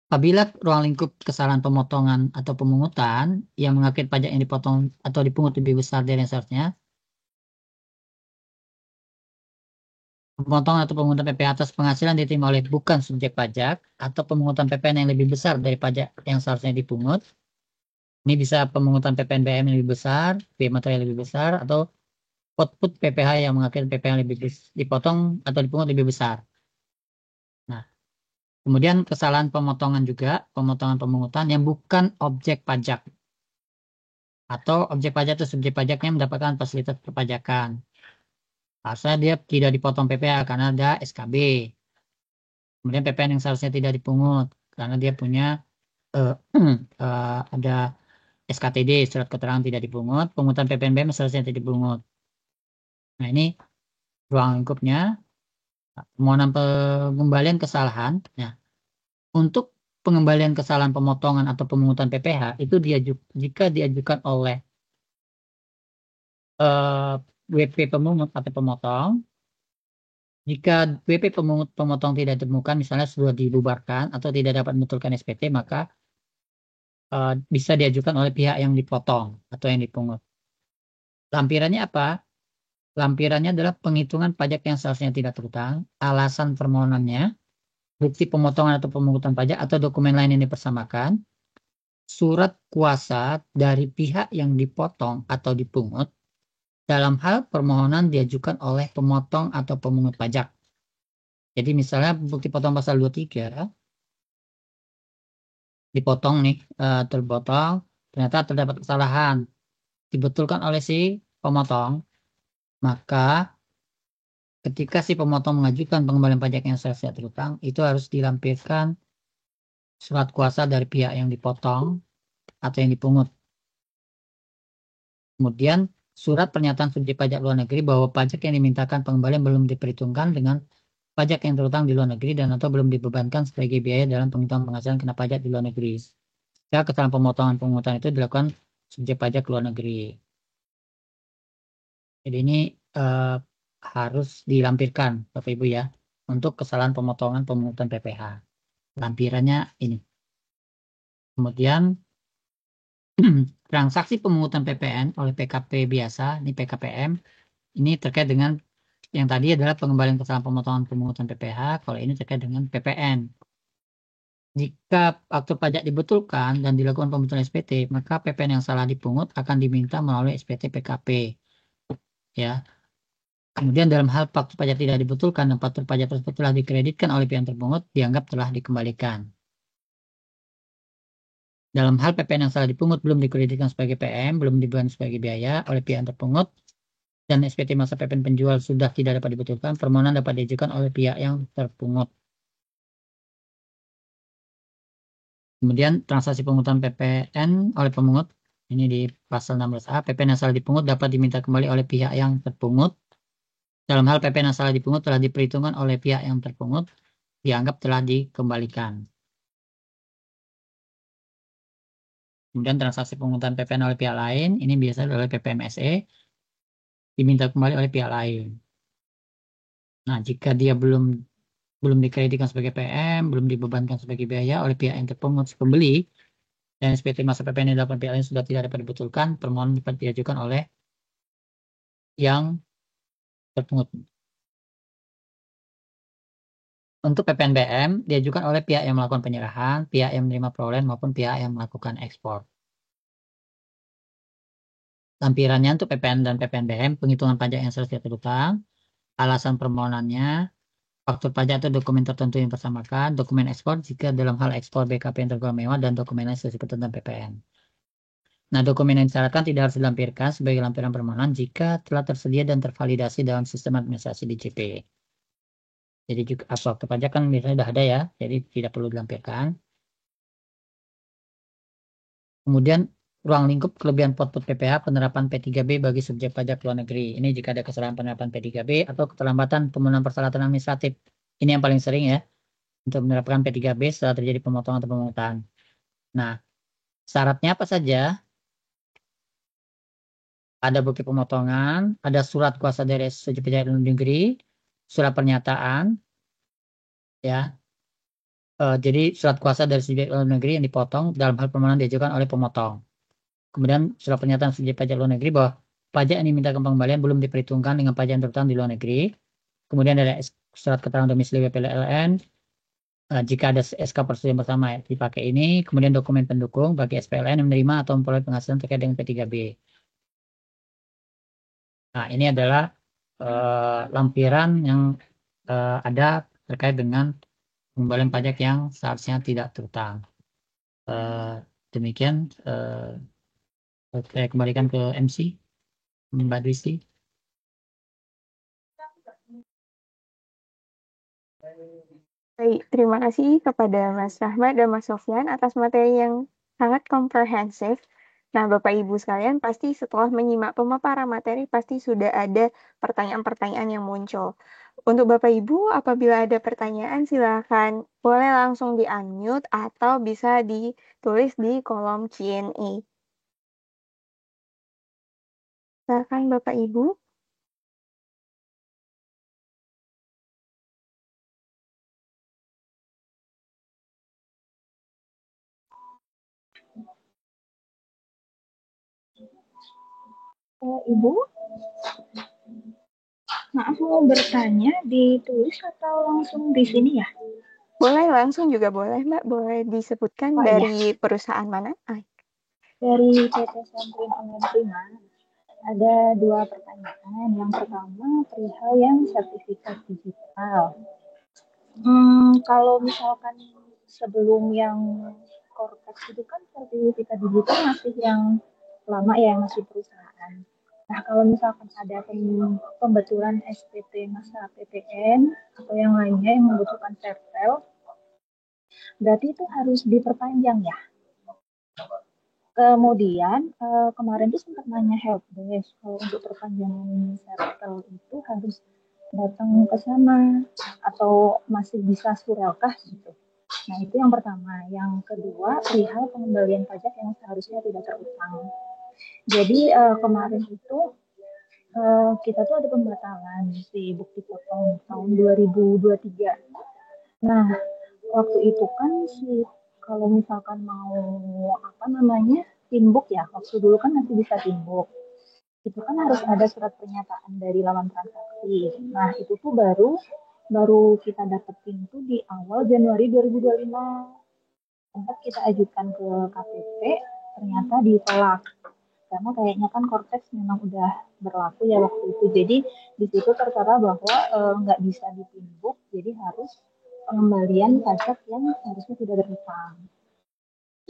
Apabila ruang lingkup kesalahan pemotongan atau pemungutan yang mengakibatkan pajak yang dipotong atau dipungut lebih besar dari yang seharusnya, pemotongan atau pemungutan PPh atas penghasilan diterima oleh bukan subjek pajak atau pemungutan PPN yang lebih besar dari pajak yang seharusnya dipungut. Ini bisa pemungutan PPN BM yang lebih besar, biaya materai yang lebih besar, atau output PPh yang mengakibatkan PPh yang lebih dipotong atau dipungut lebih besar. Nah, Kemudian kesalahan pemotongan juga, pemotongan pemungutan yang bukan objek pajak. Atau objek pajak itu subjek pajaknya mendapatkan fasilitas perpajakan. Harusnya dia tidak dipotong PPh karena ada SKB. Kemudian PPN yang seharusnya tidak dipungut karena dia punya eh, ada SKTD, surat keterangan tidak dipungut. Pungutan PPNBM seharusnya tidak dipungut. Nah, ini ruang lingkupnya. Permohonan pengembalian kesalahan. Nah, untuk pengembalian kesalahan pemotongan atau pemungutan PPh itu jika diajukan oleh WP pemungut atau pemotong. Jika WP pemungut pemotong tidak ditemukan, misalnya sudah dibubarkan atau tidak dapat membetulkan SPT, maka bisa diajukan oleh pihak yang dipotong atau yang dipungut. Lampirannya apa? Lampirannya adalah penghitungan pajak yang seharusnya tidak terhutang, alasan permohonannya, bukti pemotongan atau pemungutan pajak atau dokumen lain yang dipersamakan, surat kuasa dari pihak yang dipotong atau dipungut dalam hal permohonan diajukan oleh pemotong atau pemungut pajak. Jadi misalnya bukti potong pasal 23 dipotong nih, terpotong, ternyata terdapat kesalahan, dibetulkan oleh si pemotong, maka ketika si pemotong mengajukan pengembalian pajak yang seharusnya terhutang, itu harus dilampirkan surat kuasa dari pihak yang dipotong atau yang dipungut. Kemudian surat pernyataan subjek pajak luar negeri bahwa pajak yang dimintakan pengembalian belum diperhitungkan dengan pajak yang terhutang di luar negeri dan atau belum dibebankan sebagai biaya dalam penghitungan penghasilan kena pajak di luar negeri. Jika kesalahan pemotongan pemungutan itu dilakukan subjek pajak luar negeri. Jadi ini harus dilampirkan, Bapak Ibu ya, untuk kesalahan pemotongan pemungutan PPh. Lampirannya ini. Kemudian transaksi pemungutan PPN oleh PKP biasa, ini PKPM, ini terkait dengan yang tadi adalah pengembalian kesalahan pemotongan pemungutan PPh, kalau ini terkait dengan PPN. Jika akte pajak dibetulkan dan dilakukan pembetulan SPT, maka PPN yang salah dipungut akan diminta melalui SPT PKP. Ya. Kemudian dalam hal faktur pajak tidak dibetulkan dan faktur pajak tersebut telah dikreditkan oleh pihak terpungut, dianggap telah dikembalikan. Dalam hal PPN yang salah dipungut belum dikreditkan sebagai PM, belum dibebankan sebagai biaya oleh pihak terpungut, dan SPT masa PPN penjual sudah tidak dapat dibetulkan, permohonan dapat diajukan oleh pihak yang terpungut. Kemudian transaksi pemungutan PPN oleh pemungut, ini di pasal 16A, PPN yang salah dipungut dapat diminta kembali oleh pihak yang terpungut. Dalam hal PPN yang salah dipungut telah diperhitungkan oleh pihak yang terpungut, dianggap telah dikembalikan. Kemudian transaksi pemungutan PPN oleh pihak lain, ini biasanya oleh PPMSE, diminta kembali oleh pihak lain. Nah, jika dia belum dikreditkan sebagai PM, belum dibebankan sebagai biaya oleh pihak yang terpungut pembeli, dan SPT masa PPN yang dilakukan pihak lain sudah tidak dapat dibetulkan, permohonan dapat diajukan oleh yang terpungut. Untuk PPNBM diajukan oleh pihak yang melakukan penyerahan, pihak yang menerima perolehan maupun pihak yang melakukan ekspor. Lampirannya untuk PPN dan PPNBM, penghitungan pajak yang seharusnya terhutang, alasan permohonannya, faktur pajak atau dokumen tertentu yang bersamakan, dokumen ekspor jika dalam hal ekspor BKP yang tergolong mewah, dan dokumen lain sesuai ketentuan PPN. Nah, dokumen yang disyaratkan tidak harus dilampirkan sebagai lampiran permohonan jika telah tersedia dan tervalidasi dalam sistem administrasi DJP. Jadi juga faktur pajak kan biasanya sudah ada ya, jadi tidak perlu dilampirkan. Kemudian ruang lingkup kelebihan output PPh penerapan P3B bagi subjek pajak luar negeri. Ini jika ada kesalahan penerapan P3B atau keterlambatan pemenuhan persyaratan administratif. Ini yang paling sering ya, untuk menerapkan P3B setelah terjadi pemotongan atau pemungutan. Nah, syaratnya apa saja? Ada bukti pemotongan, ada surat kuasa dari subjek pajak luar negeri, surat pernyataan, ya. Jadi surat kuasa dari subjek luar negeri yang dipotong dalam hal permohonan diajukan oleh pemotong. Kemudian surat pernyataan subjek pajak luar negeri bahwa pajak yang dimintakan pengembalian belum diperhitungkan dengan pajak yang terhutang di luar negeri. Kemudian ada surat keterangan domisili WPLN. Jika ada SK persetujuan bersama dipakai ini. Kemudian dokumen pendukung bagi SPLN yang menerima atau memperoleh penghasilan terkait dengan P3B. Nah, ini adalah lampiran yang ada terkait dengan pengembalian pajak yang seharusnya tidak terutang. Demikian saya kembalikan ke MC Mbak Dwisti.
Baik, terima kasih kepada Mas Rahmat dan Mas Sofyan atas materi yang sangat komprehensif. Nah, Bapak Ibu sekalian, pasti setelah menyimak pemaparan materi, pasti sudah ada pertanyaan-pertanyaan yang muncul. Untuk Bapak Ibu, apabila ada pertanyaan, silakan boleh langsung di-unmute atau bisa ditulis di kolom Q&A. Silakan Bapak Ibu.
Ibu, maaf mau bertanya, ditulis atau langsung di sini ya?
Boleh langsung juga boleh, Mbak. Boleh disebutkan dari perusahaan mana?
Dari PT Santrin Online Prima. Ada 2 pertanyaan. Yang pertama, perihal yang sertifikat digital. Kalau misalkan sebelum yang Cortex itu kan sertifikat digital masih yang lama ya, masih perusahaan. Nah, kalau misalkan ada pembetulan SPT masa PPN atau yang lainnya yang membutuhkan sertel, berarti itu harus diperpanjang ya. Kemudian kemarin tuh sempat nanya helpdesk, kalau untuk perpanjangan sertel itu harus datang ke sana atau masih bisa surelkah gitu. Nah, itu yang pertama. Yang kedua, perihal pengembalian pajak yang seharusnya tidak terutang. Jadi kemarin itu kita tuh ada pembatalan si bukti potong tahun 2023. Nah, waktu itu kan kalau misalkan mau timbuk ya, waktu dulu kan masih bisa timbuk. Itu kan harus ada surat pernyataan dari laman transaksi. Nah, itu tuh baru kita dapetin tuh di awal Januari 2025. Sempat kita ajukan ke KPP, ternyata ditolak. Karena kayaknya kan Cortex memang udah berlaku ya waktu itu. Jadi di situ tertera bahwa nggak bisa ditimbuk, jadi harus pengembalian pajak yang harusnya tidak berhutang.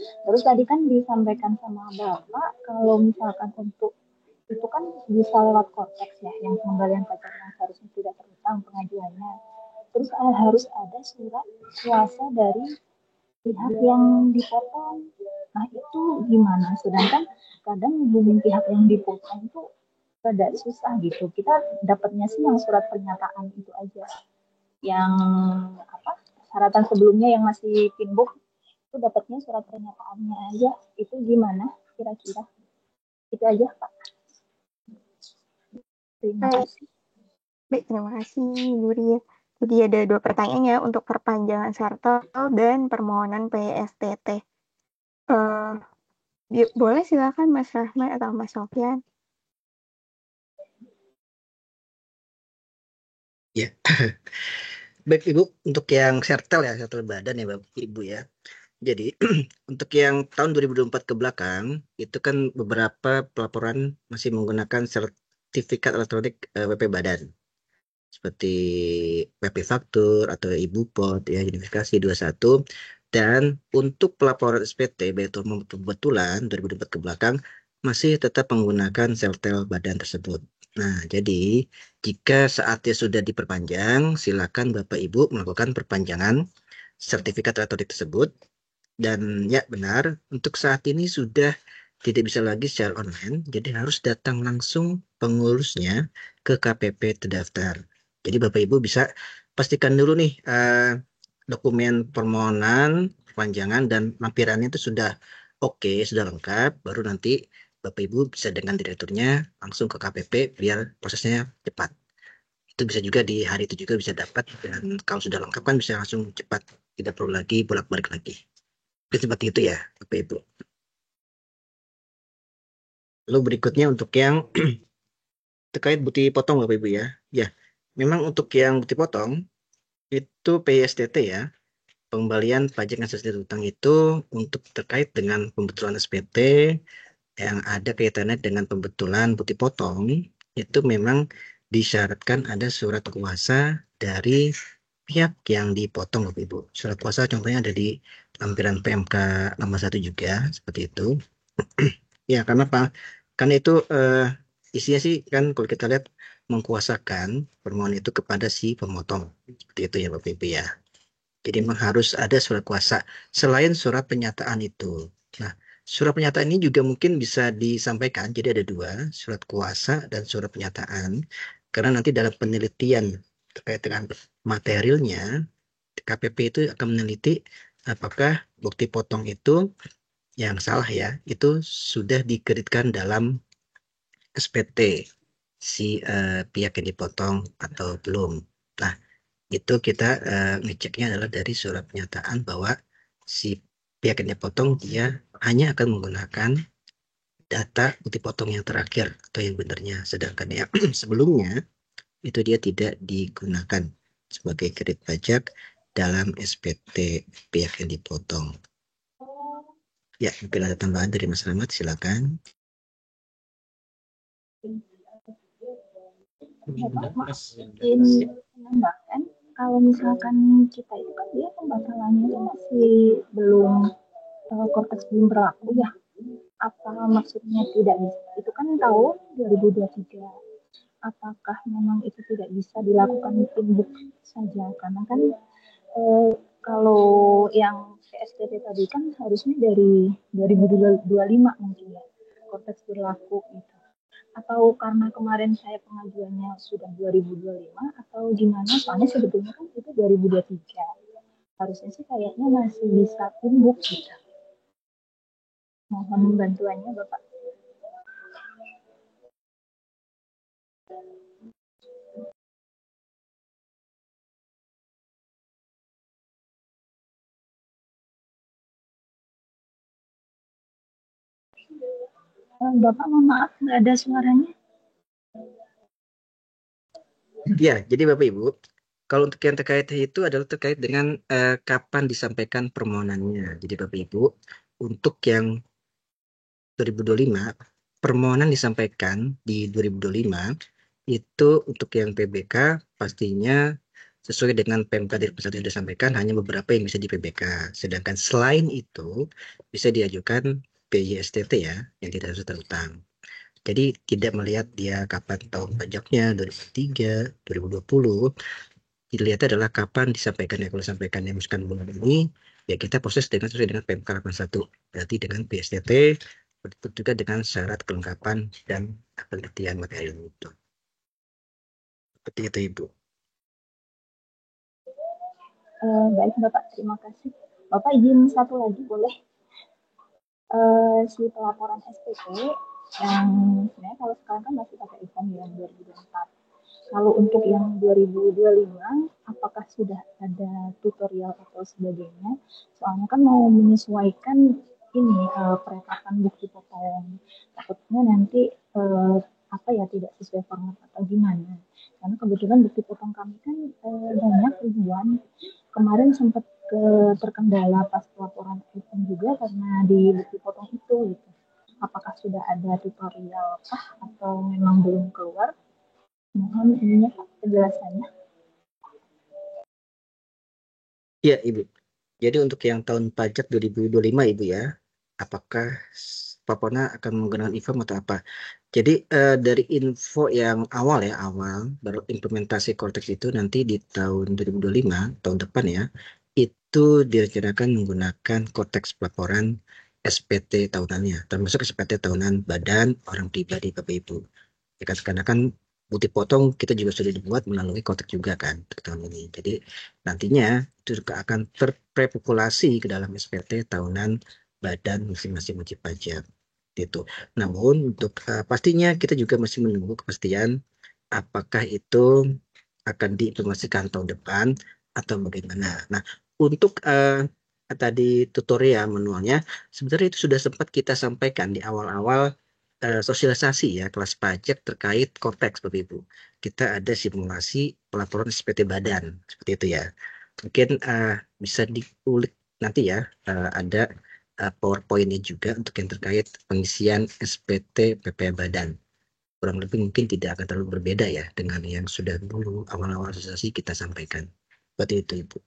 Terus tadi kan disampaikan sama Bapak kalau misalkan untuk itu kan bisa lewat Cortex ya, yang pengembalian pajak yang seharusnya tidak terhutang pengajuannya. Terus harus ada surat kuasa dari pihak yang dipotong. Nah, itu gimana? Sedangkan kadang hubungin pihak yang dipotong itu rada susah gitu. Kita dapatnya sih yang surat pernyataan itu aja. Yang persyaratan sebelumnya yang masih timbuk itu dapatnya surat pernyataannya aja. Itu gimana kira-kira? Itu aja, Pak. Terima kasih.
Baik, terima kasih Bu Ria. Jadi ada 2 pertanyaan ya untuk perpanjangan sertel dan permohonan PSTT. Boleh silakan Mas Rahmat atau Mas Sofyan.
Ya, baik Ibu, untuk yang sertel ya, sertel badan ya Bapak Ibu ya. Jadi untuk yang tahun 2024 ke belakang itu kan beberapa pelaporan masih menggunakan sertifikat elektronik WP Badan seperti WP Faktur atau Ibu Pot ya, identifikasi 21. Dan untuk pelaporan SPT betulan 2024 ke belakang masih tetap menggunakan sertel badan tersebut. Nah, jadi jika saatnya sudah diperpanjang, silakan Bapak Ibu melakukan perpanjangan sertifikat elektronik tersebut. Dan ya benar, untuk saat ini sudah tidak bisa lagi secara online, jadi harus datang langsung pengurusnya ke KPP terdaftar. Jadi Bapak Ibu bisa pastikan dulu nih dokumen permohonan, perpanjangan, dan lampirannya itu sudah oke, sudah lengkap, baru nanti Bapak Ibu bisa dengan direkturnya langsung ke KPP biar prosesnya cepat. Itu bisa juga di hari itu juga bisa dapat, dan kalau sudah lengkap kan bisa langsung cepat, tidak perlu lagi bolak-balik lagi. Seperti itu ya, Bapak Ibu. Lalu berikutnya untuk yang terkait bukti potong Bapak Ibu ya. Ya, memang untuk yang bukti potong itu PSTT ya, pengembalian pajak yang sesuai utang itu untuk terkait dengan pembetulan SPT yang ada kaitannya dengan pembetulan bukti potong itu memang disyaratkan ada surat kuasa dari pihak yang dipotong Bapak Ibu. Surat kuasa contohnya ada di lampiran PMK nomor 1 juga seperti itu. Ya, karena apa? Karena itu isinya sih kan kalau kita lihat mengkuasakan permohonan itu kepada si pemotong. Seperti itu ya Bapak Ibu ya. Jadi memang harus ada surat kuasa selain surat pernyataan itu. Nah, surat pernyataan ini juga mungkin bisa disampaikan. Jadi ada dua, surat kuasa dan surat pernyataan. Karena nanti dalam penelitian terkait dengan materialnya, KPP itu akan meneliti apakah bukti potong itu yang salah ya, itu sudah dikeritkan dalam SPT si pihak yang dipotong atau belum. Nah, itu kita ngeceknya adalah dari surat pernyataan bahwa si pihak yang dipotong dia hanya akan menggunakan data bukti potong yang terakhir atau yang benarnya, sedangkan yang sebelumnya itu dia tidak digunakan sebagai kredit pajak dalam SPT pihak yang dipotong. Ya, mungkin ada tambahan dari Mas Rahmat, silakan.
Ini menambahkan kalau misalkan kita itu kan dia pembatalannya itu masih belum konteks belum berlaku ya. Apa maksudnya tidak bisa? Itu kan tahun 2023. Apakah memang itu tidak bisa dilakukan timbuk saja? Karena kan kalau yang PSDP tadi kan harusnya dari 2025 mungkin ya konteks berlaku gitu. Atau karena kemarin saya pengajuannya sudah 2025 atau gimana? Soalnya sebetulnya kan itu 2023. Harusnya sih kayaknya masih bisa timbuk gitu. Mohon bantuannya Bapak. Bapak mohon maaf nggak ada suaranya.
Ya, jadi Bapak Ibu, kalau untuk yang terkait itu adalah terkait dengan kapan disampaikan permohonannya. Jadi Bapak Ibu, untuk yang 2025, permohonan disampaikan di 2025 itu untuk yang PBK pastinya sesuai dengan PMK dari pusat yang disampaikan hanya beberapa yang bisa di PBK. Sedangkan selain itu bisa diajukan PYSTT ya, yang tidak harus terutang. Jadi tidak melihat dia kapan tahun pajaknya 2003, 2020. Dilihat adalah kapan disampaikan ya. Kalau disampaikan yang misalkan bulan ini, ya kita proses dengan sesuai dengan PMK 81. Berarti dengan PSTT, begitu juga dengan syarat kelengkapan dan penelitian materi itu. Seperti itu Ibu.
Baik Bapak, terima kasih. Bapak izin satu lagi boleh? Si pelaporan SPT yang sebenarnya kalau sekarang kan masih pakai e-form yang 2024. Kalau untuk yang 2025, apakah sudah ada tutorial atau sebagainya? Soalnya kan mau menyesuaikan ini peretapan bukti potong. Takutnya nanti tidak sesuai format atau gimana. Karena kebetulan bukti potong kami kan banyak ribuan. Kemarin sempat terkendala pas pelaporan item juga karena di bukti potong itu gitu. Apakah sudah ada tutorial atau memang belum keluar? Mohon ininya penjelasannya.
Ya Ibu. Jadi untuk yang tahun pajak 2025 Ibu ya, apakah Papona akan menggunakan e-form atau apa? Jadi dari info yang awal baru implementasi Cortex itu nanti di tahun 2025, tahun depan ya, itu direncanakan menggunakan Cortex pelaporan SPT tahunannya, termasuk SPT tahunan badan orang pribadi Bapak Ibu. Ya kan, karena kan bukti potong kita juga sudah dibuat melalui Cortex juga kan untuk tahun ini. Jadi nantinya itu juga akan terpopulasi ke dalam SPT tahunan badan masing-masing wajib pajak. Itu. Namun untuk pastinya kita juga masih menunggu kepastian apakah itu akan diimplementasikan tahun depan atau bagaimana. Nah, untuk tadi tutorial manualnya sebenarnya itu sudah sempat kita sampaikan di awal-awal sosialisasi ya kelas pajak terkait Cortex Bapak Ibu. Kita ada simulasi pelaporan SPT badan seperti itu ya. Mungkin bisa diulik nanti ya ada PowerPoint-nya juga untuk yang terkait pengisian SPT PPh badan. Kurang lebih mungkin tidak akan terlalu berbeda ya dengan yang sudah dulu awal-awal asosiasi kita sampaikan. Seperti itu, Ibu.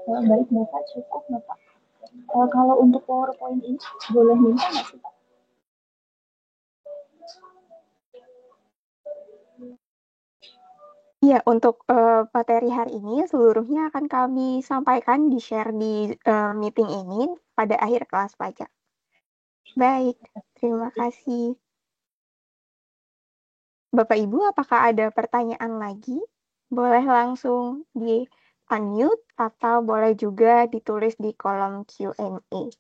Baik Bapak, cukup Bapak. Kalau untuk PowerPoint ini boleh minta nggak sih Pak?
Iya, untuk materi hari ini seluruhnya akan kami sampaikan di-share di meeting ini pada akhir kelas pajak. Baik, terima kasih. Bapak Ibu, apakah ada pertanyaan lagi? Boleh langsung di unmute atau boleh juga ditulis di kolom Q&A.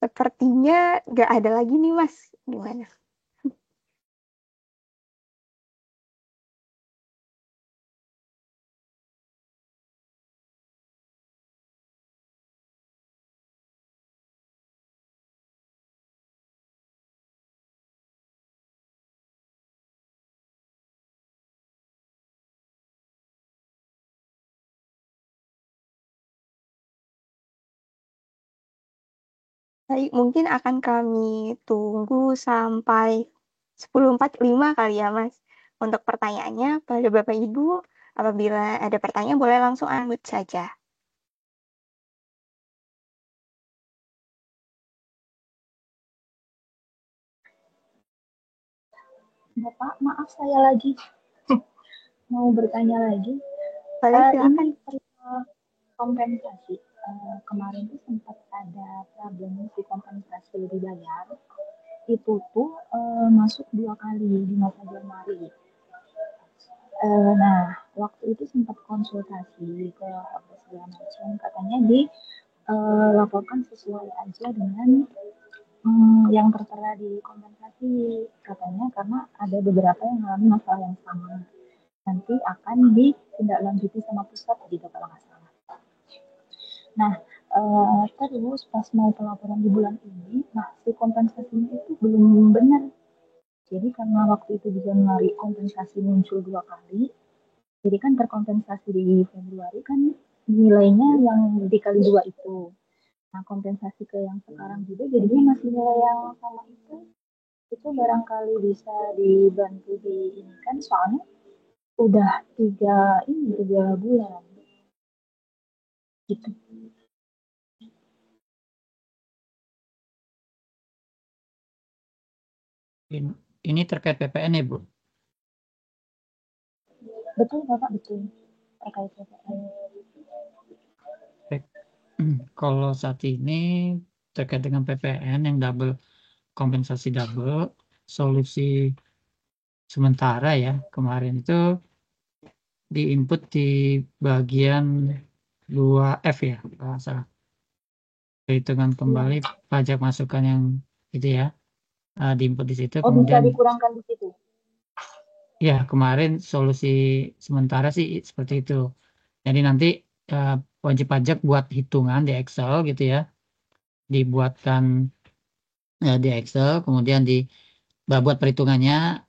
Sepertinya nggak ada lagi nih, Mas. Gimana? Baik, mungkin akan kami tunggu sampai 10.45 kali ya, Mas. Untuk pertanyaannya pada Bapak Ibu, apabila ada pertanyaan boleh langsung unmute saja.
Bapak, maaf saya lagi mau bertanya lagi.
Boleh, silakan.
Ini perihal kompensasi. Kemarin tuh sempat ada problem si kompensasi dibayar. Itu tuh masuk 2 kali di masa Januari. Nah, waktu itu sempat konsultasi ke segala macam, katanya dilaporkan sesuai aja dengan yang tertera di kompensasi, katanya karena ada beberapa yang mengalami masalah yang sama. Nanti akan ditindaklanjuti sama pusat gitu kalau nggak salah. Nah, terus pas mau pelaporan di bulan ini, nah si kompensasinya itu belum benar. Jadi karena waktu itu di Januari kompensasi muncul 2 kali, jadi kan terkompensasi di Februari kan nilainya yang dikali 2 itu. Nah, kompensasi ke yang sekarang juga jadinya masih nilai yang sama itu barangkali bisa dibantu di ini kan soalnya udah 3 bulan gitu.
Ini terkait PPN ya, Bu?
Betul Bapak, betul. Terkait PPN.
Kalau saat ini terkait dengan PPN yang double, kompensasi double, solusi sementara ya kemarin itu di input di bagian 2F ya, kalau nggak salah. Perhitungan kembali pajak masukan yang itu ya, di input di situ.
Oh, bisa
Kemudian
dikurangkan di situ.
ya kemarin solusi sementara sih seperti itu. Jadi nanti wajib pajak buat hitungan di Excel gitu ya, dibuatkan di Excel, kemudian buat perhitungannya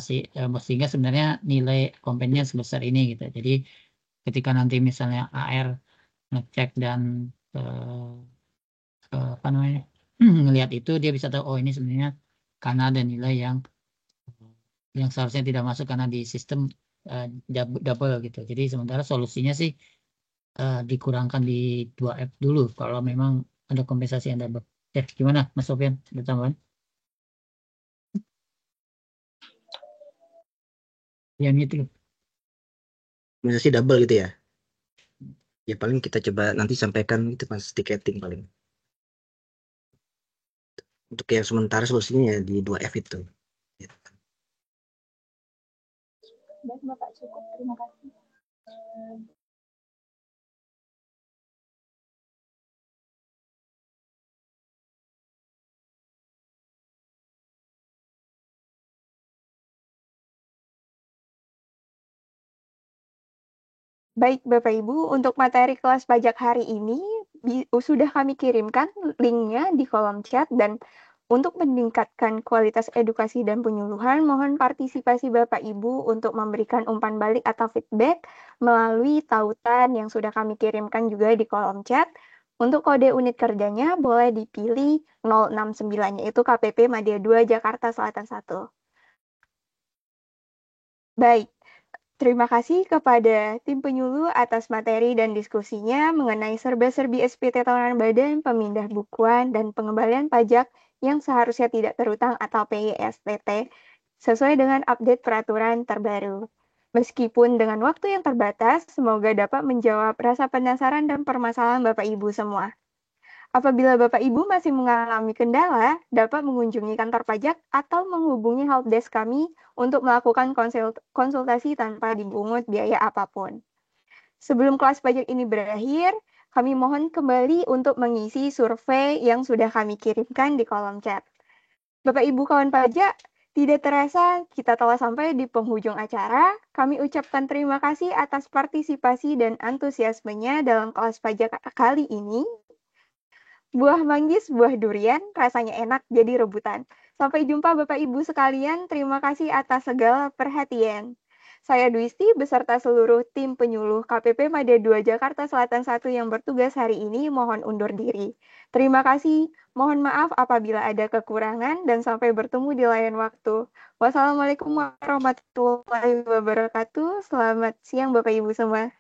sehingga sebenarnya nilai kompennya sebesar ini gitu. Jadi ketika nanti misalnya AR ngecek dan apa namanya ngelihat itu, dia bisa tahu oh ini sebenarnya karena ada nilai yang seharusnya tidak masuk karena di sistem double gitu. Jadi sementara solusinya sih dikurangkan di 2F dulu kalau memang ada kompensasi yang double. Gimana Mas Sofyan? Ada tambahan? Yang itu.
Kompensasi double gitu ya. Ya paling kita coba nanti sampaikan itu pas tiketing paling. Untuk yang sementara solusinya ya di 2F itu. Ya.
Baik Bapak, cukup. Terima kasih.
Baik Bapak Ibu, untuk materi kelas pajak hari ini sudah kami kirimkan linknya di kolom chat, dan untuk meningkatkan kualitas edukasi dan penyuluhan, mohon partisipasi Bapak Ibu untuk memberikan umpan balik atau feedback melalui tautan yang sudah kami kirimkan juga di kolom chat. Untuk kode unit kerjanya boleh dipilih 069, yaitu KPP Madya 2 Jakarta Selatan 1. Baik. Terima kasih kepada tim penyuluh atas materi dan diskusinya mengenai serba-serbi SPT tahunan badan, pemindah bukuan, dan pengembalian pajak yang seharusnya tidak terutang atau PYSPT sesuai dengan update peraturan terbaru. Meskipun dengan waktu yang terbatas, semoga dapat menjawab rasa penasaran dan permasalahan Bapak Ibu semua. Apabila Bapak Ibu masih mengalami kendala, dapat mengunjungi kantor pajak atau menghubungi helpdesk kami untuk melakukan konsultasi tanpa dipungut biaya apapun. Sebelum kelas pajak ini berakhir, kami mohon kembali untuk mengisi survei yang sudah kami kirimkan di kolom chat. Bapak Ibu kawan pajak, tidak terasa kita telah sampai di penghujung acara. Kami ucapkan terima kasih atas partisipasi dan antusiasmenya dalam kelas pajak kali ini. Buah manggis, buah durian, rasanya enak jadi rebutan. Sampai jumpa Bapak Ibu sekalian, terima kasih atas segala perhatian. Saya Dwisti beserta seluruh tim penyuluh KPP Madya 2 Jakarta Selatan 1 yang bertugas hari ini mohon undur diri. Terima kasih, mohon maaf apabila ada kekurangan dan sampai bertemu di lain waktu. Wassalamualaikum warahmatullahi wabarakatuh. Selamat siang Bapak Ibu semua.